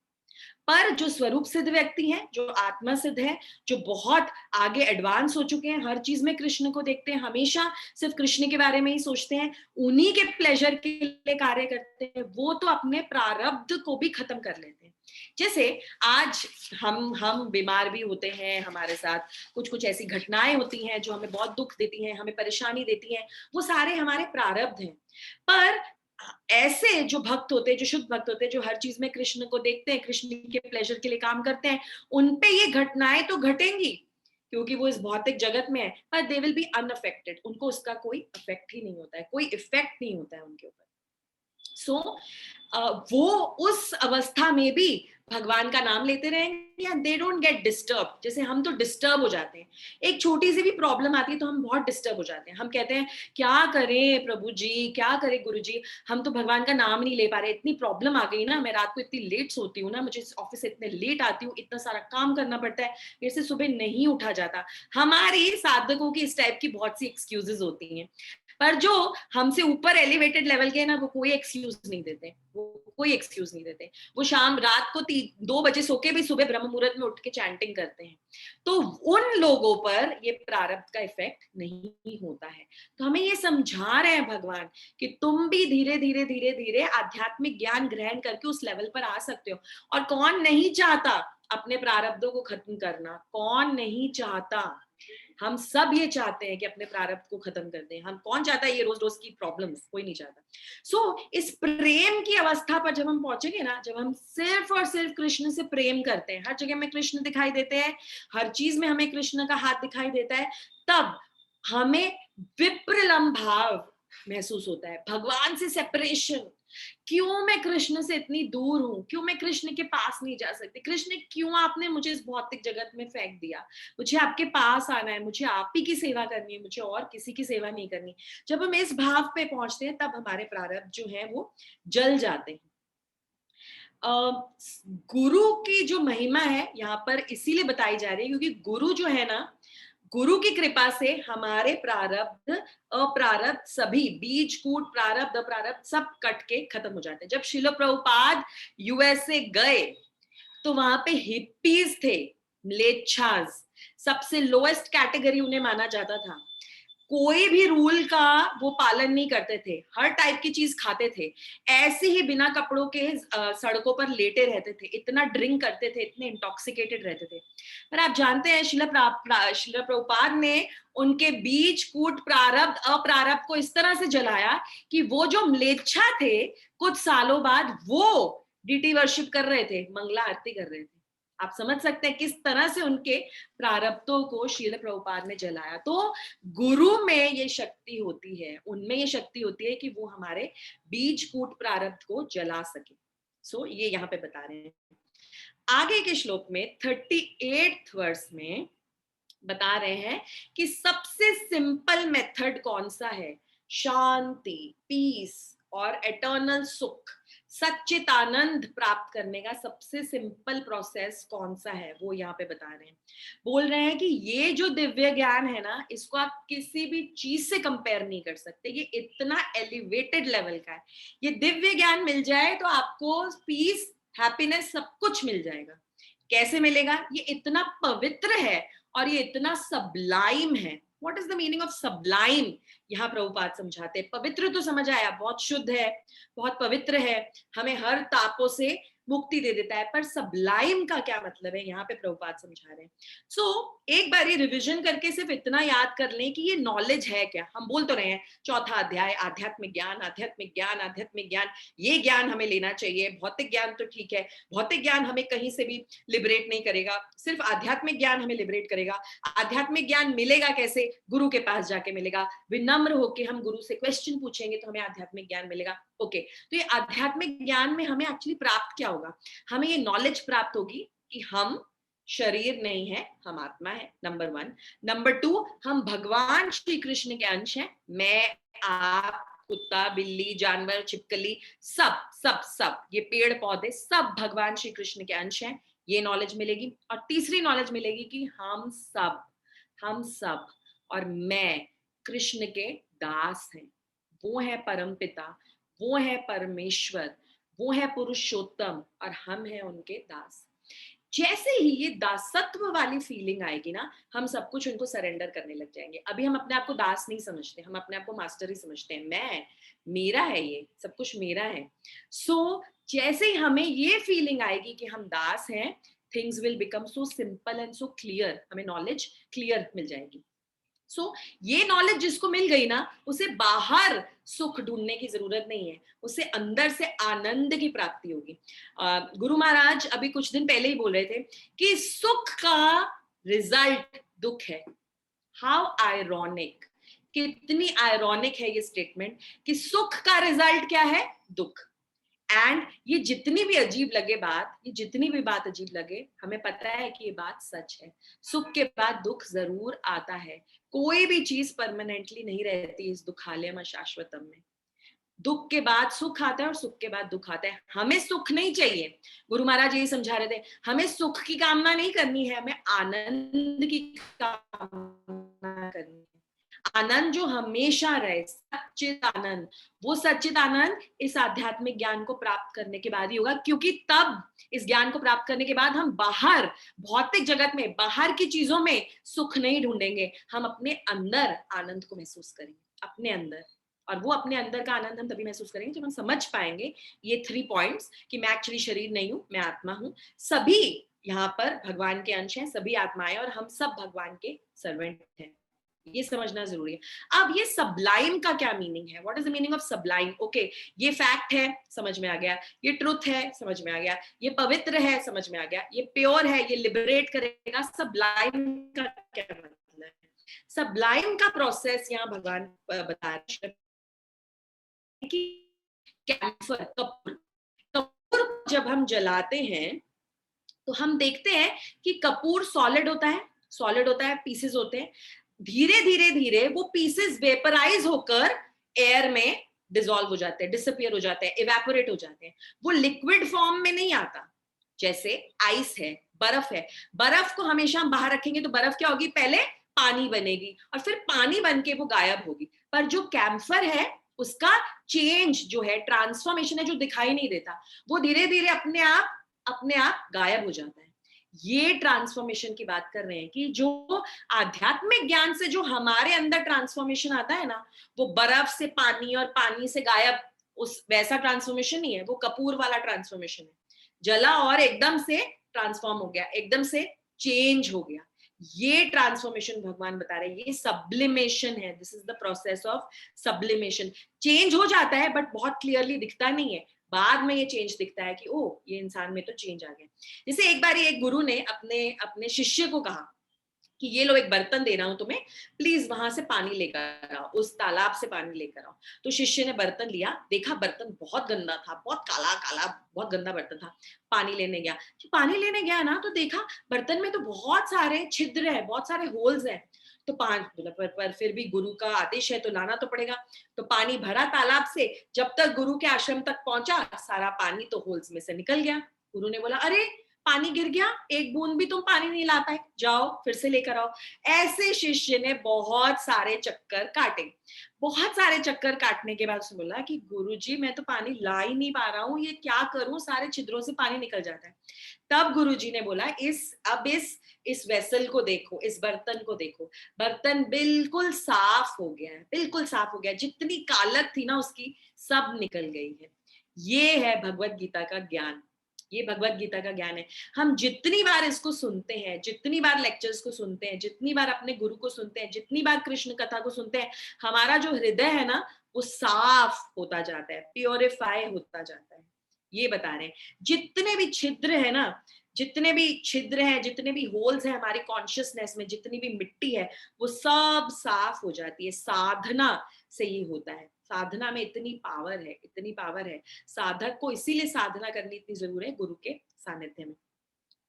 पर जो स्वरूप सिद्ध व्यक्ति हैं, जो आत्मा सिद्ध है, जो बहुत आगे एडवांस हो चुके हैं, हर चीज में कृष्ण को देखते हैं, हमेशा सिर्फ कृष्ण के बारे में ही सोचते हैं, उन्हीं के प्लेजर के लिए कार्य करते हैं, वो तो अपने प्रारब्ध को भी खत्म कर लेते हैं। जैसे आज हम बीमार भी होते हैं, हमारे साथ कुछ कुछ ऐसी घटनाएं होती हैं जो हमें बहुत दुख देती हैं, हमें परेशानी देती हैं, वो सारे हमारे प्रारब्ध हैं। पर ऐसे जो भक्त होते हैं, जो शुद्ध भक्त होते हैं, जो हर चीज में कृष्ण को देखते हैं, कृष्ण के प्लेजर के लिए काम करते हैं, उनपे ये घटनाएं तो घटेंगी, क्योंकि वो इस भौतिक जगत में है, पर दे विल बी अनअफेक्टेड, उनको उसका कोई इफेक्ट ही नहीं होता है, कोई इफेक्ट नहीं होता है उनके ऊपर। सो वो उस अवस्था में भी भगवान का नाम लेते रहेंगे, and they don't get disturb. जैसे हम तो डिस्टर्ब हो जाते हैं, एक छोटी सी भी प्रॉब्लम आती है तो हम बहुत डिस्टर्ब हो जाते हैं, हम कहते हैं क्या करें प्रभु जी, क्या करें गुरु जी, हम तो भगवान का नाम नहीं ले पा रहे, इतनी प्रॉब्लम आ गई ना, मैं रात को इतनी लेट सोती हूँ ना, मुझे ऑफिस से इतने लेट आती हूँ, इतना सारा काम करना पड़ता है, मेरे से सुबह नहीं उठा जाता। हमारी साधकों की इस टाइप की बहुत सी एक्सक्यूजेस होती हैं, पर जो हमसे ऊपर एलिवेटेड लेवल के हैं ना, वो कोई एक्सक्यूज नहीं देते, वो कोई एक्सक्यूज नहीं देते। वो शाम रात को 2 बजे सो के भी सुबह ब्रह्म मुहूर्त में उठ के चैंटिंग करते हैं। तो उन लोगों पर ये प्रारब्ध का इफेक्ट नहीं होता है। तो हमें ये समझा रहे हैं भगवान कि तुम भी धीरे धीरे धीरे धीरे आध्यात्मिक ज्ञान ग्रहण करके उस लेवल पर आ सकते हो। और कौन नहीं चाहता अपने प्रारब्धों को खत्म करना? कौन नहीं चाहता? हम सब ये चाहते हैं कि अपने प्रारब्ध को खत्म कर दें। हम कौन चाहता है ये रोज रोज की प्रॉब्लम्स? कोई नहीं चाहता। सो इस प्रेम की अवस्था पर जब हम पहुंचेंगे ना, जब हम सिर्फ और सिर्फ कृष्ण से प्रेम करते हैं, हर जगह में कृष्ण दिखाई देते हैं, हर चीज में हमें कृष्ण का हाथ दिखाई देता है, तब हमें विप्रलंब भाव महसूस होता है, भगवान से सेपरेशन। क्यों मैं कृष्ण से इतनी दूर हूं? क्यों मैं कृष्ण के पास नहीं जा सकती? कृष्ण, क्यों आपने मुझे इस भौतिक जगत में फेंक दिया? मुझे आपके पास आना है, मुझे आप ही की सेवा करनी है, मुझे और किसी की सेवा नहीं करनी। जब हम इस भाव पे पहुंचते हैं, तब हमारे प्रारब्ध जो है वो जल जाते हैं। गुरु की जो महिमा है यहाँ पर इसीलिए बताई जा रही है क्योंकि गुरु जो है ना, गुरु की कृपा से हमारे प्रारब्ध अप्रारब्ध सभी बीज कूट प्रारब्ध अप्रारब्ध सब कट के खत्म हो जाते हैं। जब श्रील प्रभुपाद यूएसए गए तो वहां पे हिप्पीज थे, म्लेच्छाज, सबसे लोएस्ट कैटेगरी उन्हें माना जाता था। कोई भी रूल का वो पालन नहीं करते थे, हर टाइप की चीज खाते थे, ऐसे ही बिना कपड़ों के सड़कों पर लेटे रहते थे, इतना ड्रिंक करते थे, इतने इंटॉक्सिकेटेड रहते थे। पर आप जानते हैं श्रील प्रभुपाद ने उनके बीज कूट प्रारब्ध अप्रारब्ध को इस तरह से जलाया कि वो जो म्लेच्छा थे, कुछ सालों बाद वो डीटी वर्शिप कर रहे थे, मंगला आरती कर रहे थे। आप समझ सकते हैं किस तरह से उनके प्रारब्धों को श्रील प्रभुपाद ने जलाया। तो गुरु में ये शक्ति होती है, उनमें ये शक्ति होती है कि वो हमारे बीज कूट प्रारब्ध को जला सके। सो ये यहाँ पे बता रहे हैं। आगे के श्लोक में 38th वर्स में बता रहे हैं कि सबसे सिंपल मेथड कौन सा है, शांति, पीस और एटर्नल सुख, सच्चित आनंद प्राप्त करने का सबसे सिंपल प्रोसेस कौन सा है, वो यहाँ पे बता रहे हैं। बोल रहे हैं कि ये जो दिव्य ज्ञान है ना, इसको आप किसी भी चीज से कंपेयर नहीं कर सकते, ये इतना एलिवेटेड लेवल का है। ये दिव्य ज्ञान मिल जाए तो आपको पीस, हैप्पीनेस सब कुछ मिल जाएगा। कैसे मिलेगा? ये इतना पवित्र है और ये इतना सबलाइम है। What is the meaning of Sublime? यहाँ प्रभुपाद समझाते हैं। पवित्र तो समझ आया, बहुत शुद्ध है, बहुत पवित्र है, हमें हर तापों से मुक्ति दे देता है, पर सबलाइम का क्या मतलब है, यहाँ पे प्रभुपाद समझा रहे हैं। सो एक बार रिविजन करके सिर्फ इतना याद कर लें कि ये नॉलेज है क्या। हम बोल तो रहे हैं चौथा अध्याय आध्यात्मिक ज्ञान, आध्यात्मिक ज्ञान, आध्यात्मिक ज्ञान, ये ज्ञान हमें लेना चाहिए। भौतिक ज्ञान तो ठीक है, भौतिक ज्ञान हमें कहीं से भी लिबरेट नहीं करेगा, सिर्फ आध्यात्मिक ज्ञान हमें लिबरेट करेगा। आध्यात्मिक ज्ञान मिलेगा कैसे? गुरु के पास जाके मिलेगा, विनम्र होके हम गुरु से क्वेश्चन पूछेंगे तो हमें आध्यात्मिक ज्ञान मिलेगा। ओके, तो ये आध्यात्मिक ज्ञान में हमें एक्चुअली प्राप्त क्या होगा? हमें ये नॉलेज प्राप्त होगी कि हम शरीर नहीं है, हम आत्मा है, नंबर 1। नंबर 2, हम भगवान श्री कृष्ण के अंश हैं। मैं, आप, कुत्ता, बिल्ली, जानवर, छिपकली, सब सब सब, ये पेड़ पौधे सब भगवान श्री कृष्ण के अंश हैं, ये नॉलेज मिलेगी। और तीसरी नॉलेज मिलेगी कि हम सब और मैं कृष्ण के दास हैं। वो है परम पिता, वो है परमेश्वर, वो है पुरुषोत्तम और हम हैं उनके दास। जैसे ही ये दासत्व वाली फीलिंग आएगी ना, हम सब कुछ उनको सरेंडर करने लग जाएंगे। अभी हम अपने आप को दास नहीं समझते, हम अपने आप को मास्टर ही समझते हैं। मैं, मेरा है, ये सब कुछ मेरा है। सो जैसे ही हमें ये फीलिंग आएगी कि हम दास हैं, things will become so simple and so clear, हमें नॉलेज क्लियर मिल जाएगी। सो ये नॉलेज जिसको मिल गई ना, उसे बाहर सुख ढूंढने की जरूरत नहीं है, उसे अंदर से आनंद की प्राप्ति होगी। गुरु महाराज अभी कुछ दिन पहले ही बोल रहे थे कि सुख का रिजल्ट दुख है। हाउ आयरॉनिक, कितनी आयरॉनिक है ये स्टेटमेंट कि सुख का रिजल्ट क्या है? दुख। एंड ये जितनी भी अजीब लगे बात, ये जितनी भी बात अजीब लगे, हमें पता है कि ये बात सच है। सुख के बाद दुख जरूर आता है, कोई भी चीज परमानेंटली नहीं रहती इस दुखालय में, शाश्वतम में। दुख के बाद सुख आता है और सुख के बाद दुख आता है। हमें सुख नहीं चाहिए, गुरु महाराज यही समझा रहे थे, हमें सुख की कामना नहीं करनी है, हमें आनंद की कामना करनी है। आनंद जो हमेशा रहे, सच्चित आनंद। वो सच्चित आनंद इस आध्यात्मिक ज्ञान को प्राप्त करने के बाद ही होगा, क्योंकि तब इस ज्ञान को प्राप्त करने के बाद हम बाहर भौतिक जगत में, बाहर की चीजों में सुख नहीं ढूंढेंगे, हम अपने अंदर आनंद को महसूस करेंगे, अपने अंदर। और वो अपने अंदर का आनंद हम तभी महसूस करेंगे जब हम समझ पाएंगे ये 3 पॉइंट्स कि मैं एक्चुअली शरीर नहीं हूं, मैं आत्मा हूं, सभी यहाँ पर भगवान के अंश हैं, सभी आत्माएं, और हम सब भगवान के सर्वेंट हैं। ये समझना जरूरी है। अब ये सबलाइम का क्या मीनिंग है? What is the meaning of Sublime? Okay, ये फैक्ट है, समझ में आ गया। ये ट्रुथ है, समझ में आ गया। ये पवित्र है, समझ में आ गया। ये प्योर है, ये लिबरेट करेगा। सबलाइम का क्या मतलब है? सबलाइम का प्रोसेस यहाँ भगवान बता रहे हैं कि कैम्फर, कपूर जब हम जलाते हैं तो हम देखते हैं कि कपूर सॉलिड होता है, पीसेस होते हैं। धीरे धीरे धीरे वो पीसेस वेपराइज होकर एयर में डिसॉल्व हो जाते हैं, डिसअपियर हो जाते हैं, इवेपोरेट हो जाते हैं। वो लिक्विड फॉर्म में नहीं आता। जैसे आइस है, बर्फ है, बर्फ को हमेशा हम बाहर रखेंगे तो बर्फ क्या होगी? पहले पानी बनेगी और फिर पानी बन के वो गायब होगी। पर जो कैम्फर है उसका चेंज जो है, ट्रांसफॉर्मेशन है, जो दिखाई नहीं देता, वो धीरे धीरे अपने आप गायब हो जाता है। ये ट्रांसफॉर्मेशन की बात कर रहे हैं कि जो आध्यात्मिक ज्ञान से जो हमारे अंदर ट्रांसफॉर्मेशन आता है ना, वो बर्फ से पानी और पानी से गायब, उस वैसा ट्रांसफॉर्मेशन नहीं है, वो कपूर वाला ट्रांसफॉर्मेशन है। जला और एकदम से ट्रांसफॉर्म हो गया, एकदम से चेंज हो गया। ये ट्रांसफॉर्मेशन भगवान बता रहे हैं, ये सब्लिमेशन है। This is the process of sublimation. Change हो जाता है बट बहुत क्लियरली दिखता नहीं है। बाद में ये चेंज दिखता है कि ओ ये इंसान में तो चेंज आ गया। जैसे एक बार एक गुरु ने अपने अपने शिष्य को कहा कि ये लो एक बर्तन दे रहा हूं तुम्हें, प्लीज वहां से पानी लेकर आओ, उस तालाब से पानी लेकर आओ। तो शिष्य ने बर्तन लिया, देखा बर्तन बहुत गंदा था, बहुत काला काला, बहुत गंदा बर्तन था। पानी लेने गया, तो पानी लेने गया ना तो देखा बर्तन में तो बहुत सारे छिद्र है, बहुत सारे होल्स हैं। तो पानी पर फिर भी गुरु का आदेश है तो लाना तो पड़ेगा। तो पानी भरा तालाब से, जब तक गुरु के आश्रम तक पहुंचा सारा पानी तो होल्स में से निकल गया। गुरु ने बोला अरे पानी गिर गया, एक बूंद भी तुम पानी नहीं ला पाए, जाओ फिर से लेकर आओ। ऐसे शिष्य ने बहुत सारे चक्कर काटे। बहुत सारे चक्कर काटने के बाद उसने बोला कि गुरुजी मैं तो पानी ला ही नहीं पा रहा हूँ, ये क्या करूं, सारे छिद्रों से पानी निकल जाता है। तब गुरुजी ने बोला इस वेसल को देखो, इस बर्तन को देखो, बर्तन बिल्कुल साफ हो गया है, बिल्कुल साफ हो गया, जितनी कालक थी ना उसकी सब निकल गई है। ये है भगवत गीता का ज्ञान, ये भगवत गीता का ज्ञान है। हम जितनी बार इसको सुनते हैं, जितनी बार लेक्चर्स को सुनते हैं, जितनी बार अपने गुरु को सुनते हैं, जितनी बार कृष्ण कथा को सुनते हैं, हमारा जो हृदय है ना वो साफ होता जाता है, प्योरीफाई होता जाता है। ये बता रहे हैं जितने भी छिद्र है ना, जितने भी छिद्र है, जितने भी होल्स है हमारी कॉन्शियसनेस में, जितनी भी मिट्टी है वो सब साफ हो जाती है। साधना से ही होता है, साधना में इतनी पावर है, इतनी पावर है। साधक को इसीलिए साधना करनी इतनी जरूरी है गुरु के सानिध्य में।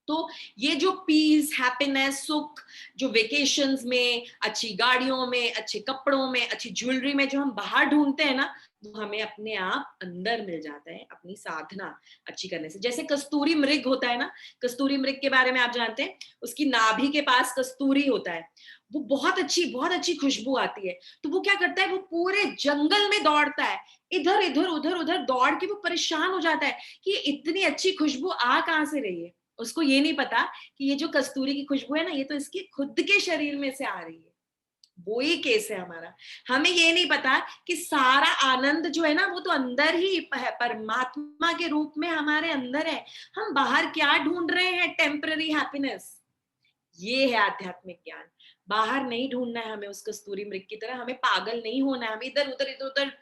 तो ये जो पीस, हैप्पीनेस, सुख जो वेकेशंस में, अच्छी गाड़ियों में, अच्छे कपड़ों में, अच्छी ज्वेलरी में जो हम बाहर ढूंढते हैं ना, वो हमें अपने आप अंदर मिल जाता है अपनी साधना अच्छी करने से। जैसे कस्तूरी मृग होता है ना, कस्तूरी मृग के बारे में आप जानते हैं, उसकी नाभि के पास कस्तूरी होता है, वो बहुत अच्छी खुशबू आती है। तो वो क्या करता है, वो पूरे जंगल में दौड़ता है, इधर इधर उधर उधर दौड़ के वो परेशान हो जाता है कि इतनी अच्छी खुशबू आ कहां से रही है। उसको ये नहीं पता कि ये जो कस्तूरी की खुशबू है ना, ये तो इसके खुद के शरीर में से आ रही है। वो ही केस है हमारा। हमें ये नहीं पता कि सारा आनंद जो है ना वो तो अंदर ही है, परमात्मा के रूप में हमारे अंदर है। हम बाहर क्या ढूंढ रहे हैं, टेम्पररी हैप्पीनेस। ये है आध्यात्मिक ज्ञान। बाहर नहीं ढूंढना है हमें उस कस्तूरी मृग की तरह, हमें पागल नहीं होना है, हमें इधर उधर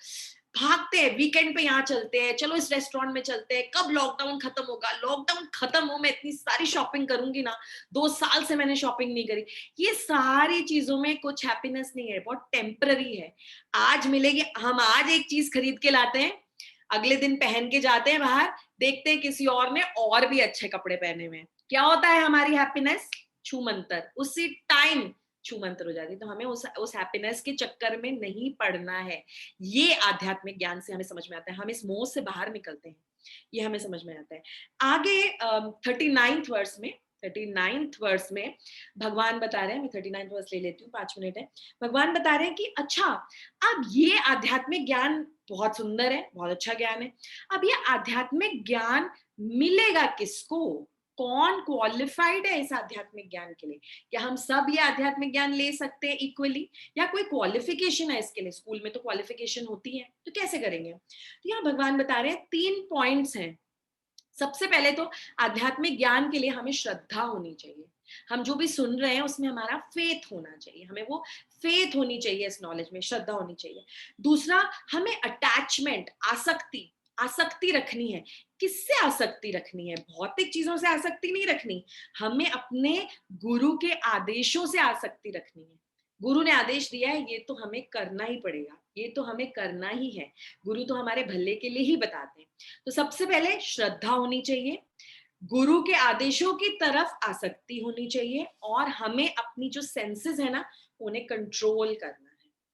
भागते हैं। वीकेंड पे यहाँ चलते हैं, चलो इस रेस्टोरेंट में चलते हैं, कब लॉकडाउन खत्म होगा, लॉकडाउन खत्म हो मैं इतनी सारी शॉपिंग करूंगी ना, 2 साल से मैंने शॉपिंग नहीं करी। ये सारी चीजों में कुछ हैप्पीनेस नहीं है, बहुत टेम्पररी है। आज मिलेगी, हम आज एक चीज खरीद के लाते हैं, अगले दिन पहन के जाते हैं बाहर, देखते हैं किसी और ने और भी अच्छे कपड़े पहने हुए हैं। क्या होता है हमारी हैप्पीनेस, छू मंतर, उसी टाइम छू मंतर हो जाती है। तो हमें उस हैप्पीनेस के चक्कर में नहीं पड़ना है। ये आध्यात्मिक ज्ञान से हमें समझ में आता है, हम इस मोह से बाहर निकलते हैं, ये हमें समझ में आता है। आगे 39th वर्स में, 39th वर्स में भगवान बता रहे हैं, मैं 39th वर्स ले लेती हूँ, 5 मिनट है। भगवान बता रहे हैं कि अच्छा, अब ये आध्यात्मिक ज्ञान बहुत सुंदर है, बहुत अच्छा ज्ञान है। अब ये आध्यात्मिक ज्ञान मिलेगा किसको, कौन क्वालिफाइड है इस आध्यात्मिक ज्ञान के लिए? क्या हम सब ये आध्यात्मिक ज्ञान ले सकते हैं इक्वली, या कोई क्वालिफिकेशन है इसके लिए? स्कूल में तो क्वालिफिकेशन होती है, तो कैसे करेंगे? तो यहाँ भगवान बता रहे हैं 3 पॉइंट्स हैं। सबसे पहले तो आध्यात्मिक ज्ञान के लिए हमें श्रद्धा होनी चाहिए। हम जो भी सुन रहे हैं उसमें हमारा फेथ होना चाहिए, हमें वो फेथ होनी चाहिए, इस नॉलेज में श्रद्धा होनी चाहिए। दूसरा, हमें अटैचमेंट, आसक्ति, आसक्ति रखनी है। किससे आसक्ति रखनी है? भौतिक चीजों से आसक्ति नहीं रखनी, हमें अपने गुरु के आदेशों से आसक्ति रखनी है। गुरु ने आदेश दिया है, ये तो हमें करना ही पड़ेगा, ये तो हमें करना ही है। गुरु तो हमारे भले के लिए ही बताते हैं। तो सबसे पहले श्रद्धा होनी चाहिए, गुरु के आदेशों की तरफ आसक्ति होनी चाहिए, और हमें अपनी जो सेंसेस है ना उन्हें कंट्रोल करना है,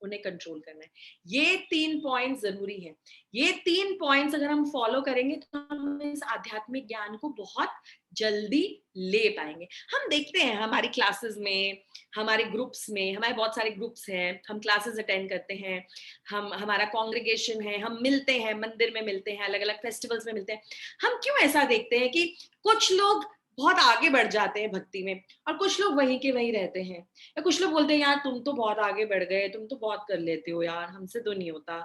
उन्हें कंट्रोल करना है। ये 3 पॉइंट जरूरी है। ये 3 पॉइंट्स अगर हम फॉलो करेंगे तो हम इस आध्यात्मिक ज्ञान को बहुत जल्दी ले पाएंगे। हम देखते हैं हमारी क्लासेस में, हमारे ग्रुप्स में, हमारे बहुत सारे ग्रुप्स हैं, हम क्लासेस अटेंड करते हैं, हम हमारा कांग्रेगेशन है, हम मिलते हैं, मंदिर में मिलते हैं, अलग अलग फेस्टिवल्स में मिलते हैं। हम क्यों ऐसा देखते हैं कि कुछ लोग बहुत आगे बढ़ जाते हैं भक्ति में और कुछ लोग वहीं के वहीं रहते हैं, या कुछ लोग बोलते हैं यार तुम तो बहुत आगे बढ़ गए, तुम तो बहुत कर लेते हो यार, हमसे तो नहीं होता।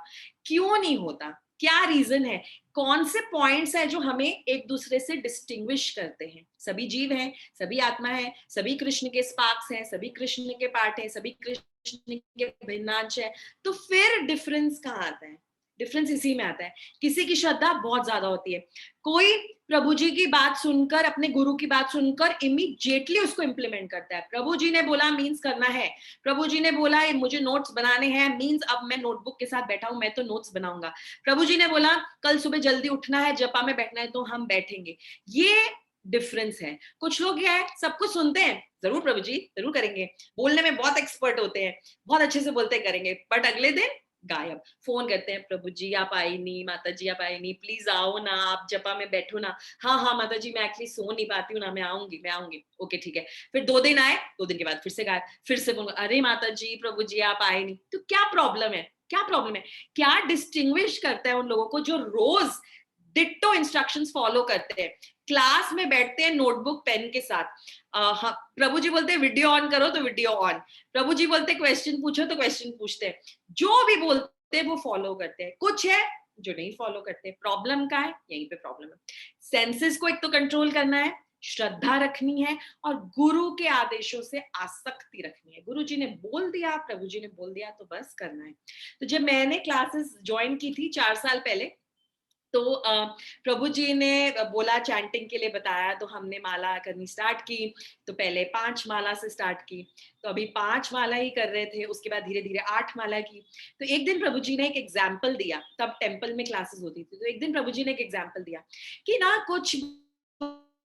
क्यों नहीं होता? क्या रीजन है? कौन से पॉइंट्स हैं जो हमें एक दूसरे से डिस्टिंग्विश करते हैं? सभी जीव हैं, सभी आत्मा है, सभी कृष्ण के स्पार्क्स हैं, सभी कृष्ण के पार्ट हैं, सभी कृष्ण के भिन्नांश है। तो फिर डिफरेंस कहाँ आता है? डिफरेंस इसी में आता है। किसी की श्रद्धा बहुत ज्यादा होती है, कोई प्रभु जी की बात सुनकर, अपने गुरु की बात सुनकर इमीडिएटली उसको इंप्लीमेंट करता है। प्रभु जी ने बोला मीन्स करना है, प्रभु जी ने बोला मुझे नोट्स बनाने हैं मीन्स अब मैं नोटबुक के साथ बैठा हूं, मैं तो नोट्स बनाऊंगा। प्रभु जी ने बोला कल सुबह जल्दी उठना है, जपा में बैठना है, तो हम बैठेंगे। ये डिफरेंस है। कुछ लोग क्या है, सब कुछ सुनते हैं, जरूर प्रभु जी जरूर करेंगे, बोलने में बहुत एक्सपर्ट होते हैं, बहुत अच्छे से बोलते करेंगे, बट अगले दिन गायब। फोन करते हैं, प्रभु जी आप आई नहीं, माता जी आप आई नहीं, प्लीज आओ ना, आप जपा में बैठो ना। हाँ हाँ माता जी मैं एक्चुअली सो नहीं पाती हूँ ना, मैं आऊंगी। ओके ठीक है। फिर 2 दिन आए, 2 दिन के बाद फिर से गायब, फिर से फोन, अरे माता जी प्रभु जी आप आए नहीं। तो क्या प्रॉब्लम है, क्या प्रॉब्लम है? क्या डिस्टिंग्विश करता है उन लोगों को जो रोज डिट्टो इंस्ट्रक्शंस फॉलो करते हैं, क्लास में बैठते हैं नोटबुक पेन के साथ। हाँ, प्रभु जी बोलते हैं वीडियो ऑन करो तो वीडियो ऑन, प्रभु जी बोलते हैं क्वेश्चन पूछो तो क्वेश्चन पूछते हैं, जो भी बोलते हैं वो फॉलो करते हैं। कुछ है जो नहीं फॉलो करते। प्रॉब्लम का है, यहीं पे प्रॉब्लम है। सेंसेस को एक तो कंट्रोल करना है, श्रद्धा रखनी है, और गुरु के आदेशों से आसक्ति रखनी है। गुरु जी ने बोल दिया, प्रभु जी ने बोल दिया, तो बस करना है। तो जब मैंने क्लासेस ज्वाइन की थी 4 साल पहले, तो प्रभु जी ने बोला चैंटिंग के लिए बताया, तो हमने माला करनी स्टार्ट की। तो पहले 5 माला से स्टार्ट की, तो अभी 5 माला ही कर रहे थे, उसके बाद धीरे धीरे 8 माला की। तो एक दिन प्रभु जी ने एक एग्जाम्पल दिया, तब टेम्पल में क्लासेस होती थी, तो एक दिन प्रभु जी ने एक एग्जाम्पल दिया कि ना कुछ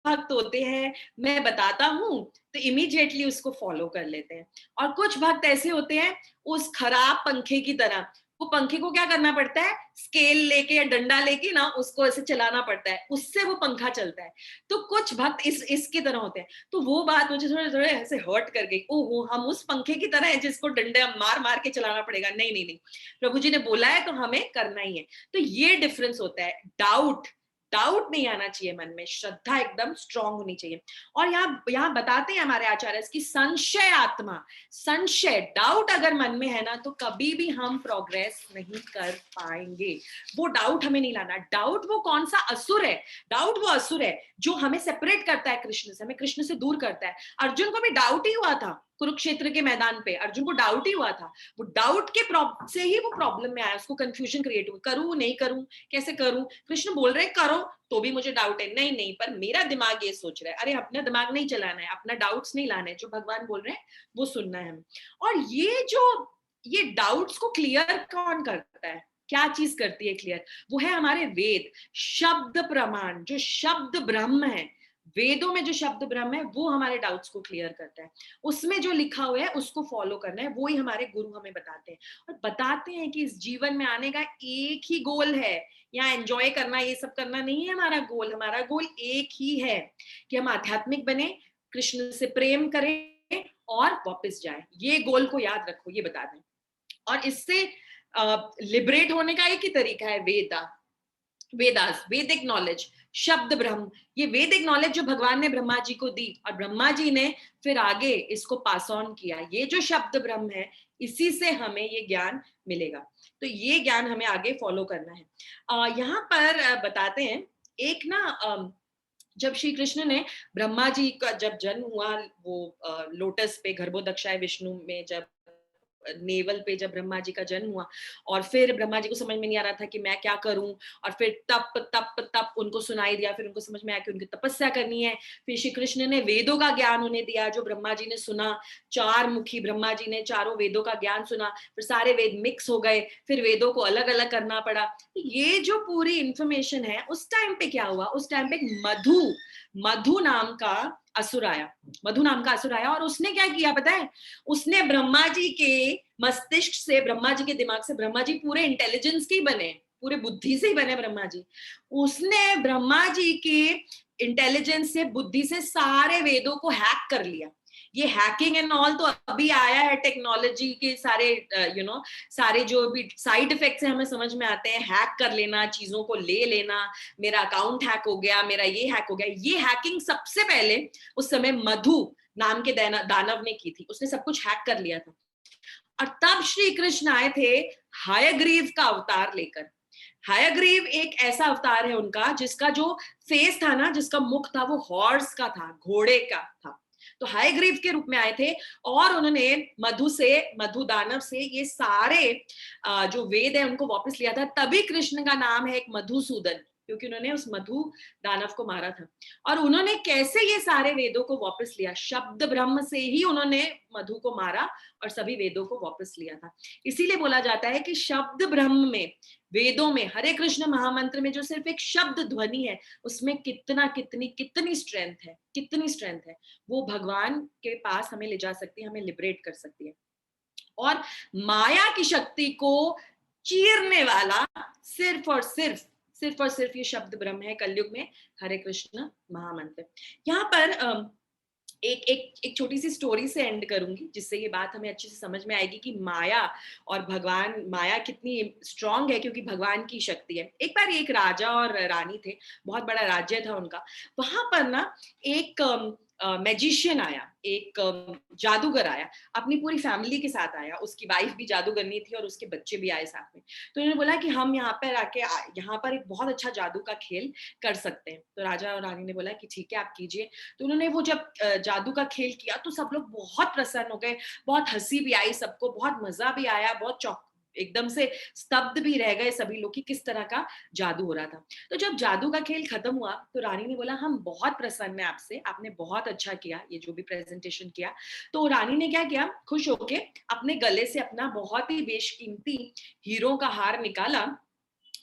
भक्त होते हैं, मैं बताता हूँ तो इमीडिएटली उसको फॉलो कर लेते हैं, और कुछ भक्त ऐसे होते हैं उस खराब पंखे की तरह, वो पंखे को क्या करना पड़ता है, स्केल लेके या डंडा लेके ना उसको ऐसे चलाना पड़ता है, उससे वो पंखा चलता है। तो कुछ भक्त इसकी तरह होते हैं। तो वो बात मुझे थोड़े थोड़े ऐसे हर्ट कर गई, ओहो हम उस पंखे की तरह है जिसको डंडे मार मार के चलाना पड़ेगा। नहीं नहीं नहीं, प्रभु जी ने बोला है तो हमें करना ही है। तो ये डिफरेंस होता है। डाउट डाउट नहीं आना चाहिए मन में, श्रद्धा एकदम स्ट्रांग होनी चाहिए। और यहाँ बताते हैं हमारे आचार्य की संशय आत्मा, संशय डाउट अगर मन में है ना, तो कभी भी हम प्रोग्रेस नहीं कर पाएंगे। वो डाउट हमें नहीं लाना। डाउट वो कौन सा असुर है, डाउट वो असुर है जो हमें सेपरेट करता है कृष्ण से, हमें कृष्ण से दूर करता है। अर्जुन को भी डाउट ही हुआ था कुरुक्षेत्र के मैदान पे, अर्जुन को डाउट ही हुआ था। वो डाउट के से ही वो प्रॉब्लम में आया, उसको कंफ्यूजन क्रिएट हुई, करूं नहीं करूं, कैसे करूं, कृष्ण बोल रहे करो तो भी मुझे डाउट है, नहीं नहीं पर मेरा दिमाग ये सोच रहा है। अरे अपना दिमाग नहीं चलाना है, अपना डाउट्स नहीं लाना है, जो भगवान बोल रहे हैं वो सुनना है हमें। और ये डाउट्स को क्लियर कौन करता है, क्या चीज करती है क्लियर, वो है हमारे वेद, शब्द प्रमाण, जो शब्द ब्रह्म है, वेदों में जो शब्द ब्रह्म है वो हमारे डाउट्स को क्लियर करता है। उसमें जो लिखा हुआ है उसको फॉलो करना है, वो ही हमारे गुरु हमें बताते हैं। और बताते हैं कि इस जीवन में आने का एक ही गोल है, यहाँ एंजॉय करना ये सब करना नहीं है हमारा गोल। हमारा गोल एक ही है कि हम आध्यात्मिक बने, कृष्ण से प्रेम करें और वापस जाए। ये गोल को याद रखो, ये बता दें। और इससे लिबरेट होने का एक ही तरीका है, वेदास, वैदिक नॉलेज, शब्द ब्रह्म। ये वैदिक नॉलेज जो भगवान ने ब्रह्मा जी को दी, और ब्रह्मा जी ने फिर आगे इसको पास ऑन किया। ये जो शब्द ब्रह्म है, इसी से हमें ये ज्ञान मिलेगा। तो ये ज्ञान हमें आगे फॉलो करना है। यहाँ पर बताते हैं एक ना, जब श्री कृष्ण ने, ब्रह्मा जी का जब जन्म हुआ, वो लोटस पे गर्भोदक्षाय विष्णु में, जब नेवल पे जब ब्रह्मा जी का जन्म हुआ, और फिर ब्रह्मा जी को समझ में नहीं आ रहा था कि मैं क्या करूं, और फिर तप तप तप उनको सुनाई दिया, फिर उनको समझ में आया कि उनकी तपस्या करनी है। फिर श्री कृष्ण ने वेदों का ज्ञान उन्हें दिया, जो ब्रह्मा जी ने सुना, 4 मुखी ब्रह्मा जी ने चारों वेदों का ज्ञान सुना, फिर सारे वेद मिक्स हो गए, फिर वेदों को अलग अलग करना पड़ा। ये जो पूरी इंफॉर्मेशन है, उस टाइम पे क्या हुआ, उस टाइम पे मधु नाम का असुर आया, मधु नाम का असुर आया, और उसने क्या किया पता है, उसने ब्रह्मा जी के मस्तिष्क से, ब्रह्मा जी के दिमाग से, ब्रह्मा जी पूरे इंटेलिजेंस के बने, पूरे बुद्धि से ही बने ब्रह्मा जी, उसने ब्रह्मा जी के इंटेलिजेंस से, बुद्धि से सारे वेदों को हैक कर लिया। ये हैकिंग एंड ऑल तो अभी आया है, टेक्नोलॉजी के सारे सारे जो भी साइड इफेक्ट्स हैं हमें समझ में आते हैं, हैक कर लेना, चीजों को ले लेना, मेरा अकाउंट हैक हो गया, मेरा ये हैक हो गया। ये हैकिंग सबसे पहले उस समय मधु नाम के दानव ने की थी, उसने सब कुछ हैक कर लिया था। और तब श्री कृष्ण आए थे हयग्रीव का अवतार लेकर। हयग्रीव एक ऐसा अवतार है उनका जिसका जो फेस था ना, जिसका मुख था, वो हॉर्स का था, घोड़े का था। तो हयग्रीव के रूप में आए थे और उन्होंने मधु दानव से ये सारे जो वेद है उनको वापस लिया था। तभी कृष्ण का नाम है एक मधुसूदन, क्योंकि उन्होंने उस मधु दानव को मारा था। और उन्होंने कैसे ये सारे वेदों को वापस लिया? शब्द ब्रह्म से ही उन्होंने मधु को मारा और सभी वेदों को वापस लिया था। इसीलिए बोला जाता है कि शब्द ब्रह्म में, वेदों में, हरे कृष्ण महामंत्र में जो सिर्फ एक शब्द ध्वनि है, उसमें कितना कितनी कितनी स्ट्रेंथ है, कितनी स्ट्रेंथ है। वो भगवान के पास हमें ले जा सकती है, हमें लिबरेट कर सकती है। और माया की शक्ति को चीरने वाला सिर्फ और सिर्फ ये शब्द ब्रह्म है कलयुग में, हरे कृष्ण महामंत्र। यहाँ पर एक एक एक छोटी सी स्टोरी से एंड करूंगी, जिससे ये बात हमें अच्छे से समझ में आएगी कि माया और भगवान, माया कितनी स्ट्रांग है क्योंकि भगवान की शक्ति है। एक बार एक राजा और रानी थे, बहुत बड़ा राज्य था उनका। वहां पर ना एक मैजिशियन आया, एक जादूगर आया, अपनी पूरी फैमिली के साथ आया। उसकी वाइफ भी जादूगरनी थी और उसके बच्चे भी आए साथ में। तो उन्होंने बोला कि हम यहाँ पर आके यहाँ पर एक बहुत अच्छा जादू का खेल कर सकते हैं। तो राजा और रानी ने बोला कि ठीक है, आप कीजिए। तो उन्होंने वो जब जादू का खेल किया तो सब लोग बहुत प्रसन्न हो गए, बहुत हंसी भी आई सबको, बहुत मजा भी आया, बहुत एकदम से स्तब्ध भी रह गए सभी लोग कि किस तरह का जादू हो रहा था। तो जब जादू का खेल खत्म हुआ तो रानी ने बोला, हम बहुत प्रसन्न हैं आपसे, आपने बहुत अच्छा किया ये जो भी प्रेजेंटेशन किया। तो रानी ने क्या किया, खुश होके अपने गले से अपना बहुत ही बेशकीमती हीरों का हार निकाला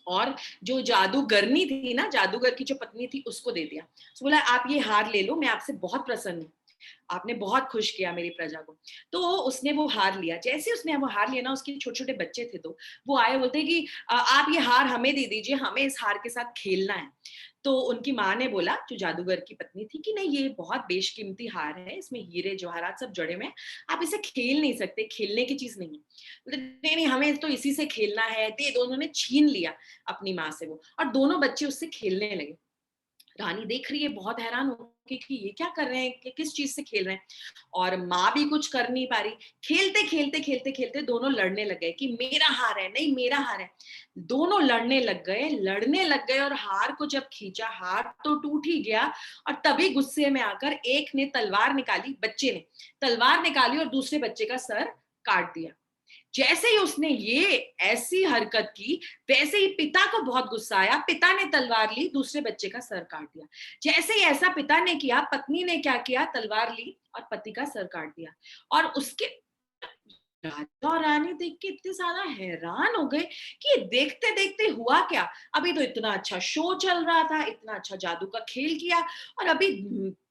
और जो जादूगरनी थी ना, जादूगर की जो पत्नी थी, उसको दे दिया। तो बोला, आप ये हार ले लो, मैं आपसे बहुत प्रसन्न हूँ, आपने बहुत खुश किया मेरी प्रजा को। तो उसने वो हार लिया। जैसे उसने वो हार लिया ना, उसके छोटे छोटे बच्चे थे, तो वो आए, बोलते कि आप ये हार हमें दे दीजिए, हमें इस हार के साथ खेलना है। तो उनकी माँ ने बोला, जो जादूगर की पत्नी थी, कि नहीं, ये बहुत बेशकीमती हार है, इसमें हीरे जवाहरात सब जड़े हुए हैं, आप इसे खेल नहीं सकते, खेलने की चीज नहीं है। बोले, नहीं नहीं, हमें तो इसी से खेलना है, दे दो। उन्होंने छीन लिया अपनी माँ से वो, और दोनों बच्चे उससे खेलने लगे। रानी देख रही है, बहुत हैरान हो कि ये क्या कर रहे हैं, कि किस चीज से खेल रहे हैं। और माँ भी कुछ कर नहीं पा रही। खेलते खेलते खेलते खेलते दोनों लड़ने लग गए कि मेरा हार है, नहीं मेरा हार है। दोनों लड़ने लग गए और हार को जब खींचा, हार तो टूट ही गया। और तभी गुस्से में आकर एक ने तलवार निकाली, बच्चे ने तलवार निकाली और दूसरे बच्चे का सर काट दिया। जैसे ही उसने ये ऐसी हरकत की, वैसे ही पिता को बहुत गुस्सा आया। पिता ने तलवार ली, दूसरे बच्चे का सर काट दिया। जैसे ही ऐसा पिता ने किया, पत्नी ने क्या किया, तलवार ली और पति का सर काट दिया। और उसके राजा और रानी देख के इतने ज्यादा हैरान हो गए कि देखते देखते हुआ क्या। अभी तो इतना अच्छा शो चल रहा था, इतना अच्छा जादू का खेल किया, और अभी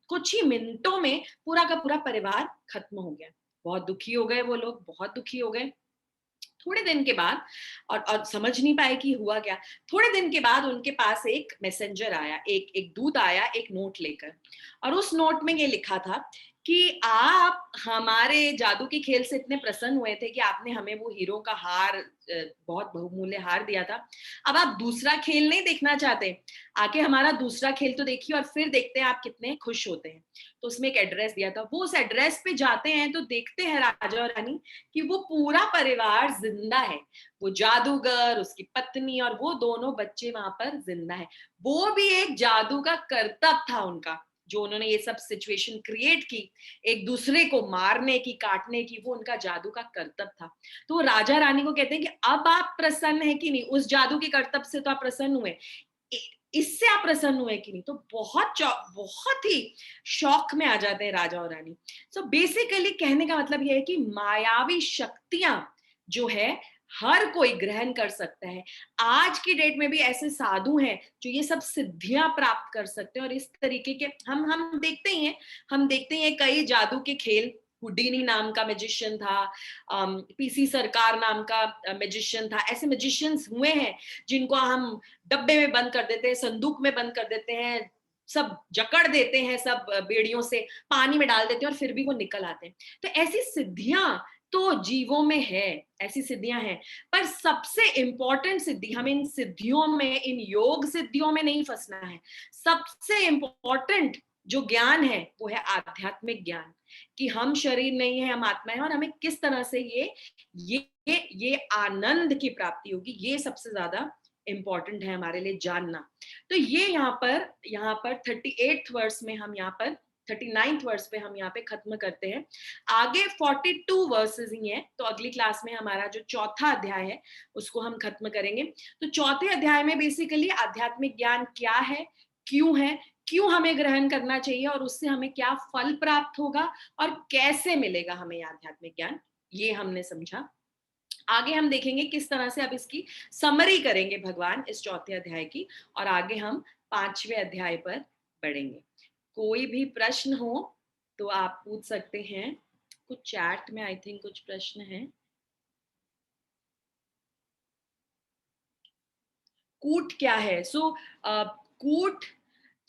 कुछ ही मिनटों में पूरा का पूरा परिवार खत्म हो गया। बहुत दुखी हो गए वो लोग, बहुत दुखी हो गए। थोड़े दिन के बाद, और समझ नहीं पाए कि हुआ क्या। थोड़े दिन के बाद उनके पास एक मैसेंजर आया, एक एक दूत आया, एक नोट लेकर। और उस नोट में ये लिखा था कि आप हमारे जादू के खेल से इतने प्रसन्न हुए थे कि आपने हमें वो हीरो का हार, बहुत बहुमूल्य हार दिया था। अब आप दूसरा खेल नहीं देखना चाहते, आके हमारा दूसरा खेल तो देखिए और फिर देखते हैं आप कितने खुश होते हैं। तो उसमें एक एड्रेस दिया था, वो उस एड्रेस पे जाते हैं तो देखते हैं राजा और रानी कि वो पूरा परिवार जिंदा है। वो जादूगर, उसकी पत्नी और वो दोनों बच्चे वहां पर जिंदा है। वो भी एक जादू का करतब था उनका, जो उन्होंने ये सब सिचुएशन क्रिएट की, एक दूसरे को मारने की, काटने की, वो उनका जादू का करतब था। तो वो राजा रानी को कहते हैं कि अब आप प्रसन्न है कि नहीं, उस जादू के करतब से तो आप प्रसन्न हुए, इससे आप प्रसन्न हुए कि नहीं। तो बहुत ही शौक में आ जाते हैं राजा और रानी। सो बेसिकली कहने का मतलब यह है कि मायावी शक्तियां जो है, हर कोई ग्रहण कर सकता है। आज की डेट में भी ऐसे साधु हैं जो ये सब सिद्धियां प्राप्त कर सकते हैं। और इस तरीके के हम देखते हैं कई जादू के खेल। हुडीनी नाम का मैजिशियन था, पीसी सरकार नाम का मैजिशियन था। ऐसे मैजिशियंस हुए हैं जिनको हम डब्बे में बंद कर देते हैं, संदूक में बंद कर देते हैं, सब जकड़ देते हैं, सब बेड़ियों से पानी में डाल देते हैं और फिर भी वो निकल आते हैं। तो ऐसी सिद्धियां तो जीवों में है, ऐसी सिद्धियां हैं। पर सबसे इंपॉर्टेंट सिद्धि, हमें इन सिद्धियों में, इन योग सिद्धियों में नहीं फंसना है। सबसे इंपॉर्टेंट जो ज्ञान है वो है आध्यात्मिक ज्ञान, कि हम शरीर नहीं है, हम आत्मा है, और हमें किस तरह से ये आनंद की प्राप्ति होगी, ये सबसे ज्यादा इंपॉर्टेंट है हमारे लिए जानना। तो ये यहाँ पर 38th वर्स में हम यहाँ पर 39th वर्स पे हम यहाँ पे खत्म करते हैं। आगे 42 वर्सेस ही हैं, तो अगली क्लास में हमारा जो चौथा अध्याय है उसको हम खत्म करेंगे। तो चौथे अध्याय में बेसिकली आध्यात्मिक ज्ञान क्या है, क्यों हमें ग्रहण करना चाहिए और उससे हमें क्या फल प्राप्त होगा और कैसे मिलेगा हमें ये आध्यात्मिक ज्ञान, ये हमने समझा। आगे हम देखेंगे किस तरह से अब इसकी समरी करेंगे भगवान इस चौथे अध्याय की, और आगे हम 5वें अध्याय पर बढ़ेंगे। कोई भी प्रश्न हो तो आप पूछ सकते हैं। कुछ चैट में आई थिंक कुछ प्रश्न हैं। कूट क्या है? कूट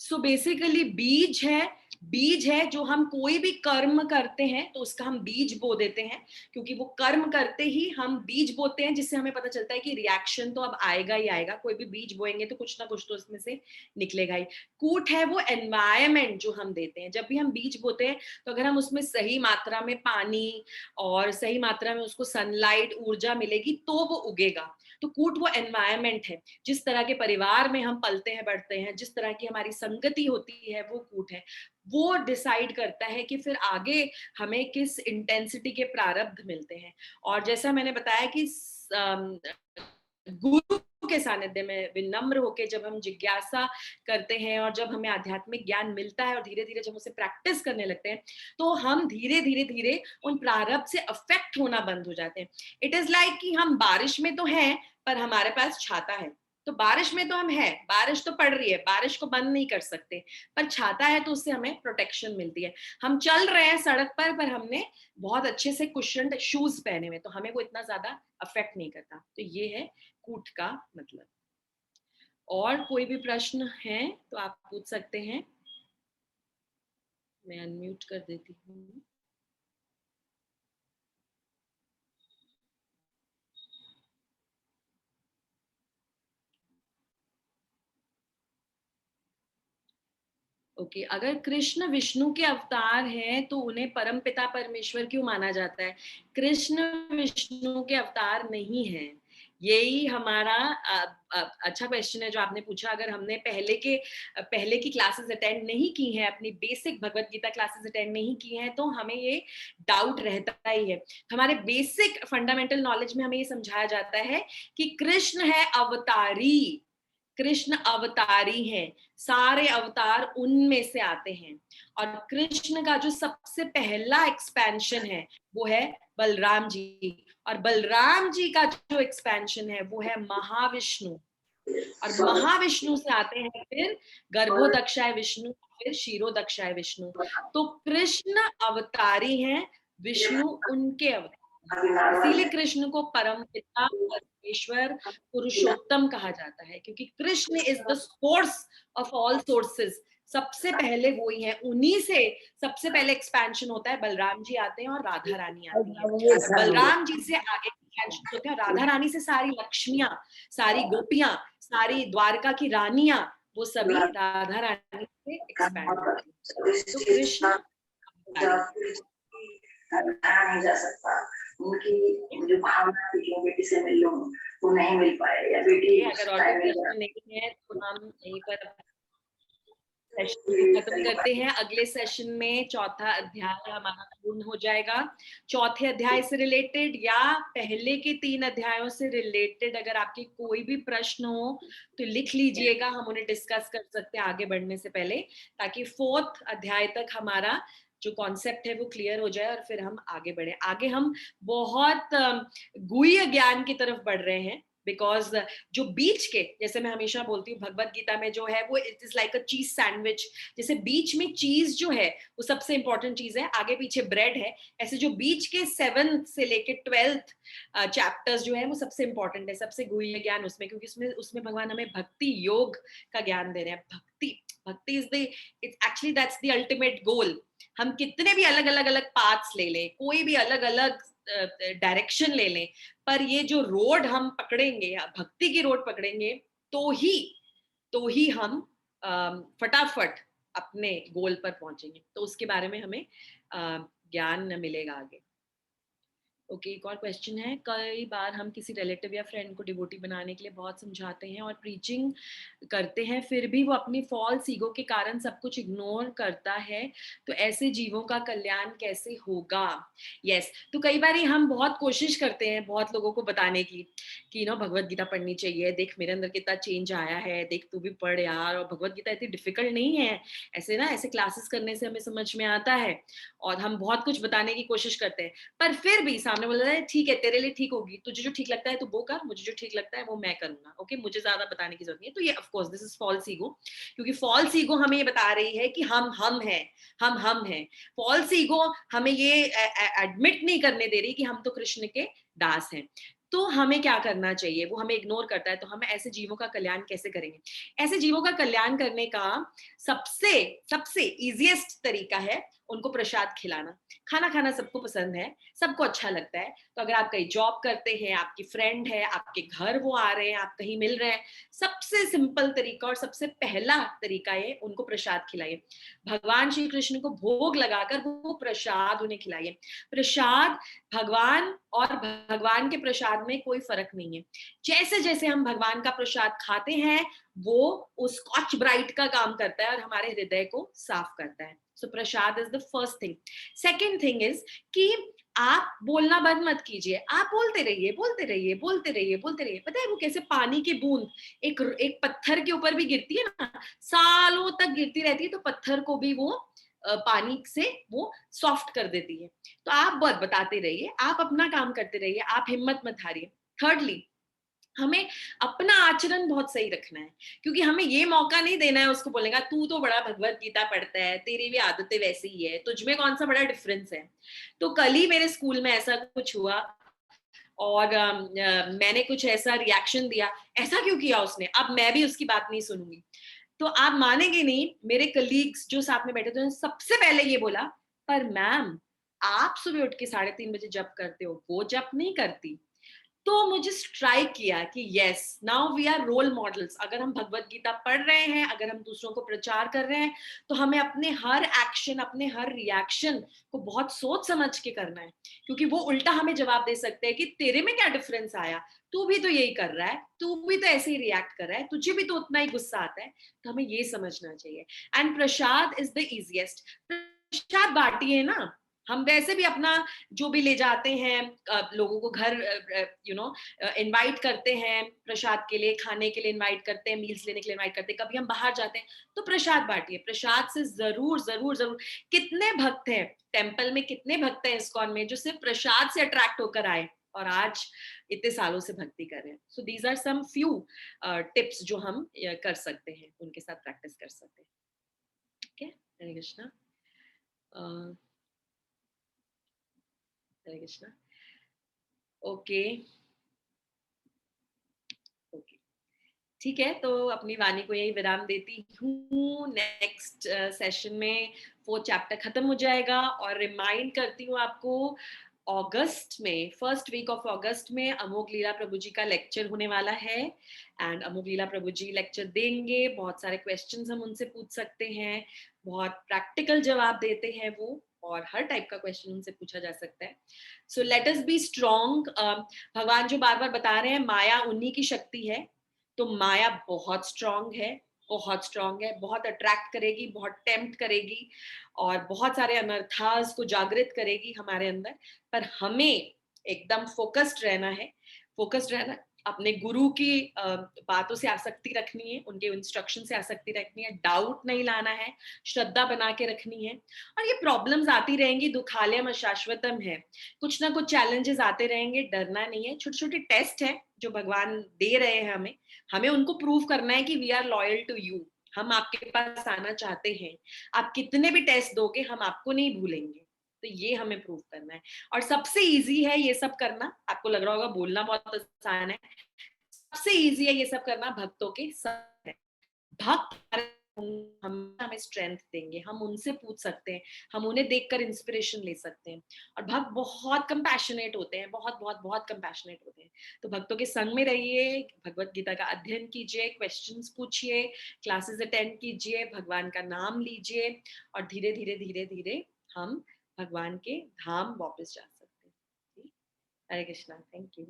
बेसिकली बीज है जो हम कोई भी कर्म करते हैं तो उसका हम बीज बो देते हैं, क्योंकि वो कर्म करते ही हम बीज बोते हैं, जिससे हमें पता चलता है कि रिएक्शन तो अब आएगा ही आएगा। कोई भी बीज बोएंगे तो कुछ ना कुछ तो इसमें से निकलेगा ही। कूट है वो एनवायरमेंट जो हम देते हैं। जब भी हम बीज बोते हैं तो अगर हम उसमें सही मात्रा में पानी और सही मात्रा में उसको सनलाइट, ऊर्जा मिलेगी तो वो उगेगा। तो कूट वो एनवायरमेंट है, जिस तरह के परिवार में हम पलते हैं बढ़ते हैं, जिस तरह की हमारी संगति होती है, वो कूट है। वो डिसाइड करता है कि फिर आगे हमें किस इंटेंसिटी के प्रारब्ध मिलते हैं। और जैसा मैंने बताया कि गुरु के सानिध्य में विनम्र होके जब हम जिज्ञासा करते हैं और जब हमें आध्यात्मिक ज्ञान मिलता है और धीरे धीरे जब उसे प्रैक्टिस करने लगते हैं, तो हम धीरे धीरे धीरे उन प्रारब्ध से अफेक्ट होना बंद हो जाते हैं। इट इज लाइक कि हम बारिश में तो हैं पर हमारे पास छाता है। तो बारिश में तो हम हैं, बारिश तो पड़ रही है, बारिश को बंद नहीं कर सकते, पर छाता है तो उससे हमें प्रोटेक्शन मिलती है। हम चल रहे हैं सड़क पर हमने बहुत अच्छे से कुशन्ड शूज पहने हुए, तो हमें वो इतना ज्यादा अफेक्ट नहीं करता। तो ये है कूट का मतलब। और कोई भी प्रश्न है तो आप पूछ सकते हैं। मैं अनम्यूट कर देती हूँ। ओके, अगर कृष्ण विष्णु के अवतार हैं तो उन्हें परमपिता परमेश्वर क्यों माना जाता है? कृष्ण विष्णु के अवतार नहीं है। यही हमारा अच्छा क्वेश्चन है जो आपने पूछा। अगर हमने पहले की क्लासेस अटेंड नहीं की हैं, अपनी basic Bhagavad Gita classes attend नहीं की हैं, तो हमें ये डाउट रहता ही है। हमारे बेसिक फंडामेंटल नॉलेज में हमें ये समझाया जाता है कि कृष्ण है अवतारी, कृष्ण अवतारी हैं, सारे अवतार उनमें से आते हैं। और कृष्ण का जो सबसे पहला एक्सपेंशन है वो है बलराम जी, और बलराम जी का जो एक्सपेंशन है वो है महाविष्णु, और महाविष्णु से आते हैं फिर गर्भोदक्षाय विष्णु, फिर क्षीरोदक्षाय विष्णु। तो कृष्ण अवतारी हैं, विष्णु उनके अवतार। इसीलिए कृष्ण को परम पिता परमेश्वर पुरुषोत्तम कहा जाता है, क्योंकि Krishna is the source of all sources. सबसे पहले वो ही है, उन्हीं से सबसे पहले एक्सपेंशन होता है। बलराम जी आते हैं और राधा रानी आती है, और बलराम जी से आगे एक्सपेंशन होते हैं। राधा रानी से सारी लक्ष्मियां, सारी गोपियां, सारी द्वारका की रानियां, वो सभी राधा रानी से एक्सपैंड होती है। तो कृष्ण नहीं जा सकता। उनकी जो भावना थी कि बेटी से मिल लूं तो नहीं मिल पाए, या बेटी अगर और कोई प्रश्न नहीं है तो हम यहीं पर सेशन को खत्म करते हैं। अगले सेशन में चौथा अध्याय हमारा पूर्ण हो जाएगा। चौथे अध्याय से रिलेटेड या पहले के 3 अध्यायों से रिलेटेड अगर आपके कोई भी प्रश्न हो तो लिख लीजिएगा, हम उन्हें डिस्कस कर सकते हैं आगे बढ़ने से पहले, ताकि 4th अध्याय तक हमारा जो कॉन्सेप्ट है वो क्लियर हो जाए और फिर हम आगे बढ़े। आगे हम बहुत गुह्य ज्ञान की तरफ बढ़ रहे हैं, बिकॉज जो बीच के, जैसे मैं हमेशा बोलती हूँ भगवत गीता में जो है वो it is like a cheese sandwich. जैसे बीच में चीज जो है वो सबसे इंपॉर्टेंट चीज है, आगे पीछे ब्रेड है, ऐसे जो बीच के 7th से लेके 12th चैप्टर्स जो है वो सबसे इंपॉर्टेंट है, सबसे गुह्य ज्ञान उसमें, क्योंकि उसमें भगवान हमें भक्ति योग का ज्ञान दे रहे हैं। भक्ति is the, it's actually that's the ultimate goal. हम कितने भी अलग अलग पाथ्स ले लें, कोई भी अलग अलग डायरेक्शन ले लें, पर ये जो रोड हम पकड़ेंगे, भक्ति की रोड पकड़ेंगे, तो ही हम फटाफट अपने गोल पर पहुंचेंगे। तो उसके बारे में हमें ज्ञान मिलेगा आगे। ओके, एक और क्वेश्चन है, कई बार हम किसी रिलेटिव या फ्रेंड को डिवोटी बनाने के लिए बहुत समझाते हैं और प्रीचिंग करते हैं, फिर भी वो अपनी फॉल्स ईगो के कारण सब कुछ इग्नोर करता है, तो ऐसे जीवों का कल्याण कैसे होगा? यस, तो कई बार हम बहुत कोशिश करते हैं बहुत लोगों को बताने की कि भगवत गीता पढ़नी चाहिए, देख मेरे अंदर कितना चेंज आया है, देख तू भी पढ़ यार, और भगवत गीता इतनी डिफिकल्ट नहीं है, ऐसे क्लासेस करने से हमें समझ में आता है, और हम बहुत कुछ बताने की कोशिश करते हैं, पर फिर भी सामने बोल रहा है ठीक है, तेरे लिए ठीक होगी, तुझे जो ठीक लगता है तो वो कर, मुझे जो ठीक लगता है वो मैं करूंगा, ओके, मुझे ज्यादा बताने की जरूरत नहीं है। तो ये of course this is false ego, क्योंकि फॉल्स ईगो हमें ये बता रही है कि हम हैं, हम हैं। फॉल्स ईगो हमें ये एडमिट नहीं करने दे रही कि हम तो कृष्ण के दास हैं। तो हमें क्या करना चाहिए, वो हमें इग्नोर करता है, तो हम ऐसे जीवों का कल्याण कैसे करेंगे? ऐसे जीवों का कल्याण करने का सबसे सबसे इजीएस्ट तरीका है उनको प्रसाद खिलाना। खाना खाना सबको पसंद है, सबको अच्छा लगता है, तो अगर आप कहीं जॉब करते हैं, आपकी फ्रेंड है, आपके घर वो आ रहे हैं, आप कहीं मिल रहे हैं, सबसे सिंपल तरीका और सबसे पहला तरीका है उनको प्रसाद खिलाइए। भगवान श्री कृष्ण को भोग लगाकर वो प्रसाद उन्हें खिलाइए। प्रसाद, भगवान और भगवान के प्रसाद में कोई फर्क नहीं है। जैसे जैसे हम भगवान का प्रसाद खाते हैं, वो उस स्कॉच ब्राइट का काम करता है और हमारे हृदय को साफ करता है। So prasad is the first thing. Second thing is कि आप बोलना बंद मत कीजिए, आप बोलते रहिए, बोलते रहिए, बोलते रहिए, बोलते रहिए। पता है वो कैसे पानी की बूंद एक एक पत्थर के ऊपर भी गिरती है ना, सालों तक गिरती रहती है, तो पत्थर को भी वो पानी से वो सॉफ्ट कर देती है। तो आप बताते रहिए, आप अपना काम करते रहिए, आप हिम्मत मत हारिए। थर्डली, हमें अपना आचरण बहुत सही रखना है, क्योंकि हमें ये मौका नहीं देना है उसको बोलने का तू तो बड़ा भगवत गीता पढ़ता है, तेरी भी आदतें वैसी ही है, तुझमें कौन सा बड़ा डिफरेंस है। तो कल ही मेरे स्कूल में ऐसा कुछ हुआ, और मैंने कुछ ऐसा रिएक्शन दिया, ऐसा क्यों किया उसने, अब मैं भी उसकी बात नहीं सुनूंगी। तो आप मानेंगे नहीं, मेरे कलीग्स जो साथ में बैठे थे सबसे पहले ये बोला, पर मैम आप सुबह उठ के 3:30 बजे जप करते हो, वो जप नहीं करती। तो मुझे स्ट्राइक किया कि yes, now we are role models. अगर हम भगवत गीता पढ़ रहे हैं, अगर हम दूसरों को प्रचार कर रहे हैं, तो हमें अपने हर एक्शन, अपने हर रिएक्शन को बहुत सोच समझ के करना है, क्योंकि वो उल्टा हमें जवाब दे सकते हैं कि तेरे में क्या डिफरेंस आया, तू भी तो यही कर रहा है, तू भी तो ऐसे ही रिएक्ट कर रहा है, तुझे भी तो उतना ही गुस्सा आता है। तो हमें ये समझना चाहिए। And prasad is the easiest. Prasad बांटिए ना, हम वैसे भी अपना जो भी ले जाते हैं, लोगों को घर इनवाइट करते हैं प्रसाद के लिए, खाने के लिए इनवाइट करते हैं, मील्स लेने के लिए इनवाइट करते हैं, कभी हम बाहर जाते हैं तो प्रसाद बांटिए। प्रसाद से जरूर जरूर जरूर, कितने भक्त हैं टेम्पल में, कितने भक्त हैं इस्कॉन में जो सिर्फ प्रसाद से अट्रैक्ट होकर आए और आज इतने सालों से भक्ति कर रहे हैं। So these are some few tips जो हम कर सकते हैं, उनके साथ प्रैक्टिस कर सकते हैं। ठीक है, हरे कृष्णा। हरे कृष्णा। ओके, ओके, ठीक है, तो अपनी वाणी को यही विराम देती हूँ। नेक्स्ट सेशन में 4th चैप्टर खत्म हो जाएगा, और रिमाइंड करती हूँ आपको, अगस्त में, फर्स्ट वीक ऑफ अगस्त में अमोघ लीला प्रभु जी का लेक्चर होने वाला है। And Amogh Leela Prabhu ji lecture देंगे, बहुत सारे क्वेश्चंस हम उनसे पूछ सकते हैं, बहुत प्रैक्टिकल जवाब देते हैं वो, और हर टाइप का क्वेश्चन उनसे पूछा जा सकता है। So let us be strong. भगवान जो बार बार बता रहे हैं माया उन्हीं की शक्ति है, तो माया बहुत स्ट्रांग है, बहुत स्ट्रांग है, बहुत अट्रैक्ट करेगी, बहुत टेम्प्ट करेगी, और बहुत सारे अनर्थास को जागृत करेगी हमारे अंदर। पर हमें एकदम फोकस्ड रहना है, फोकस्ड रहना, अपने गुरु की बातों से आसक्ति रखनी है, उनके इंस्ट्रक्शन से आसक्ति रखनी है, डाउट नहीं लाना है, श्रद्धा बना के रखनी है। और ये प्रॉब्लम्स आती रहेंगी, दुखालयम अशाश्वतम है, कुछ ना कुछ चैलेंजेस आते रहेंगे, डरना नहीं है। छोटे छोटे टेस्ट है जो भगवान दे रहे हैं हमें, हमें उनको प्रूव करना है कि we are loyal to you, हम आपके पास आना चाहते हैं, आप कितने भी टेस्ट दोगे हम आपको नहीं भूलेंगे। तो ये हमें प्रूव करना है, और सबसे इजी है ये सब करना। आपको लग रहा होगा बोलना बहुत आसान है, सबसे इजी है ये सब करना भक्तों के साथ है। भक्त हम हमें स्ट्रेंथ देंगे, हम उनसे पूछ सकते हैं, हम उन्हें देखकर इंस्पिरेशन ले सकते हैं। और भक्त बहुत कंपैशनेट होते हैं, बहुत बहुत बहुत कंपैशनेट होते हैं। तो भक्तों के संग में रहिए, भगवत गीता का अध्ययन कीजिए, क्वेश्चंस पूछिए, क्लासेस अटेंड कीजिए, भगवान का नाम लीजिए, और धीरे धीरे धीरे धीरे हम भगवान के धाम वापस जा सकते हैं। हरे कृष्णा, थैंक यू।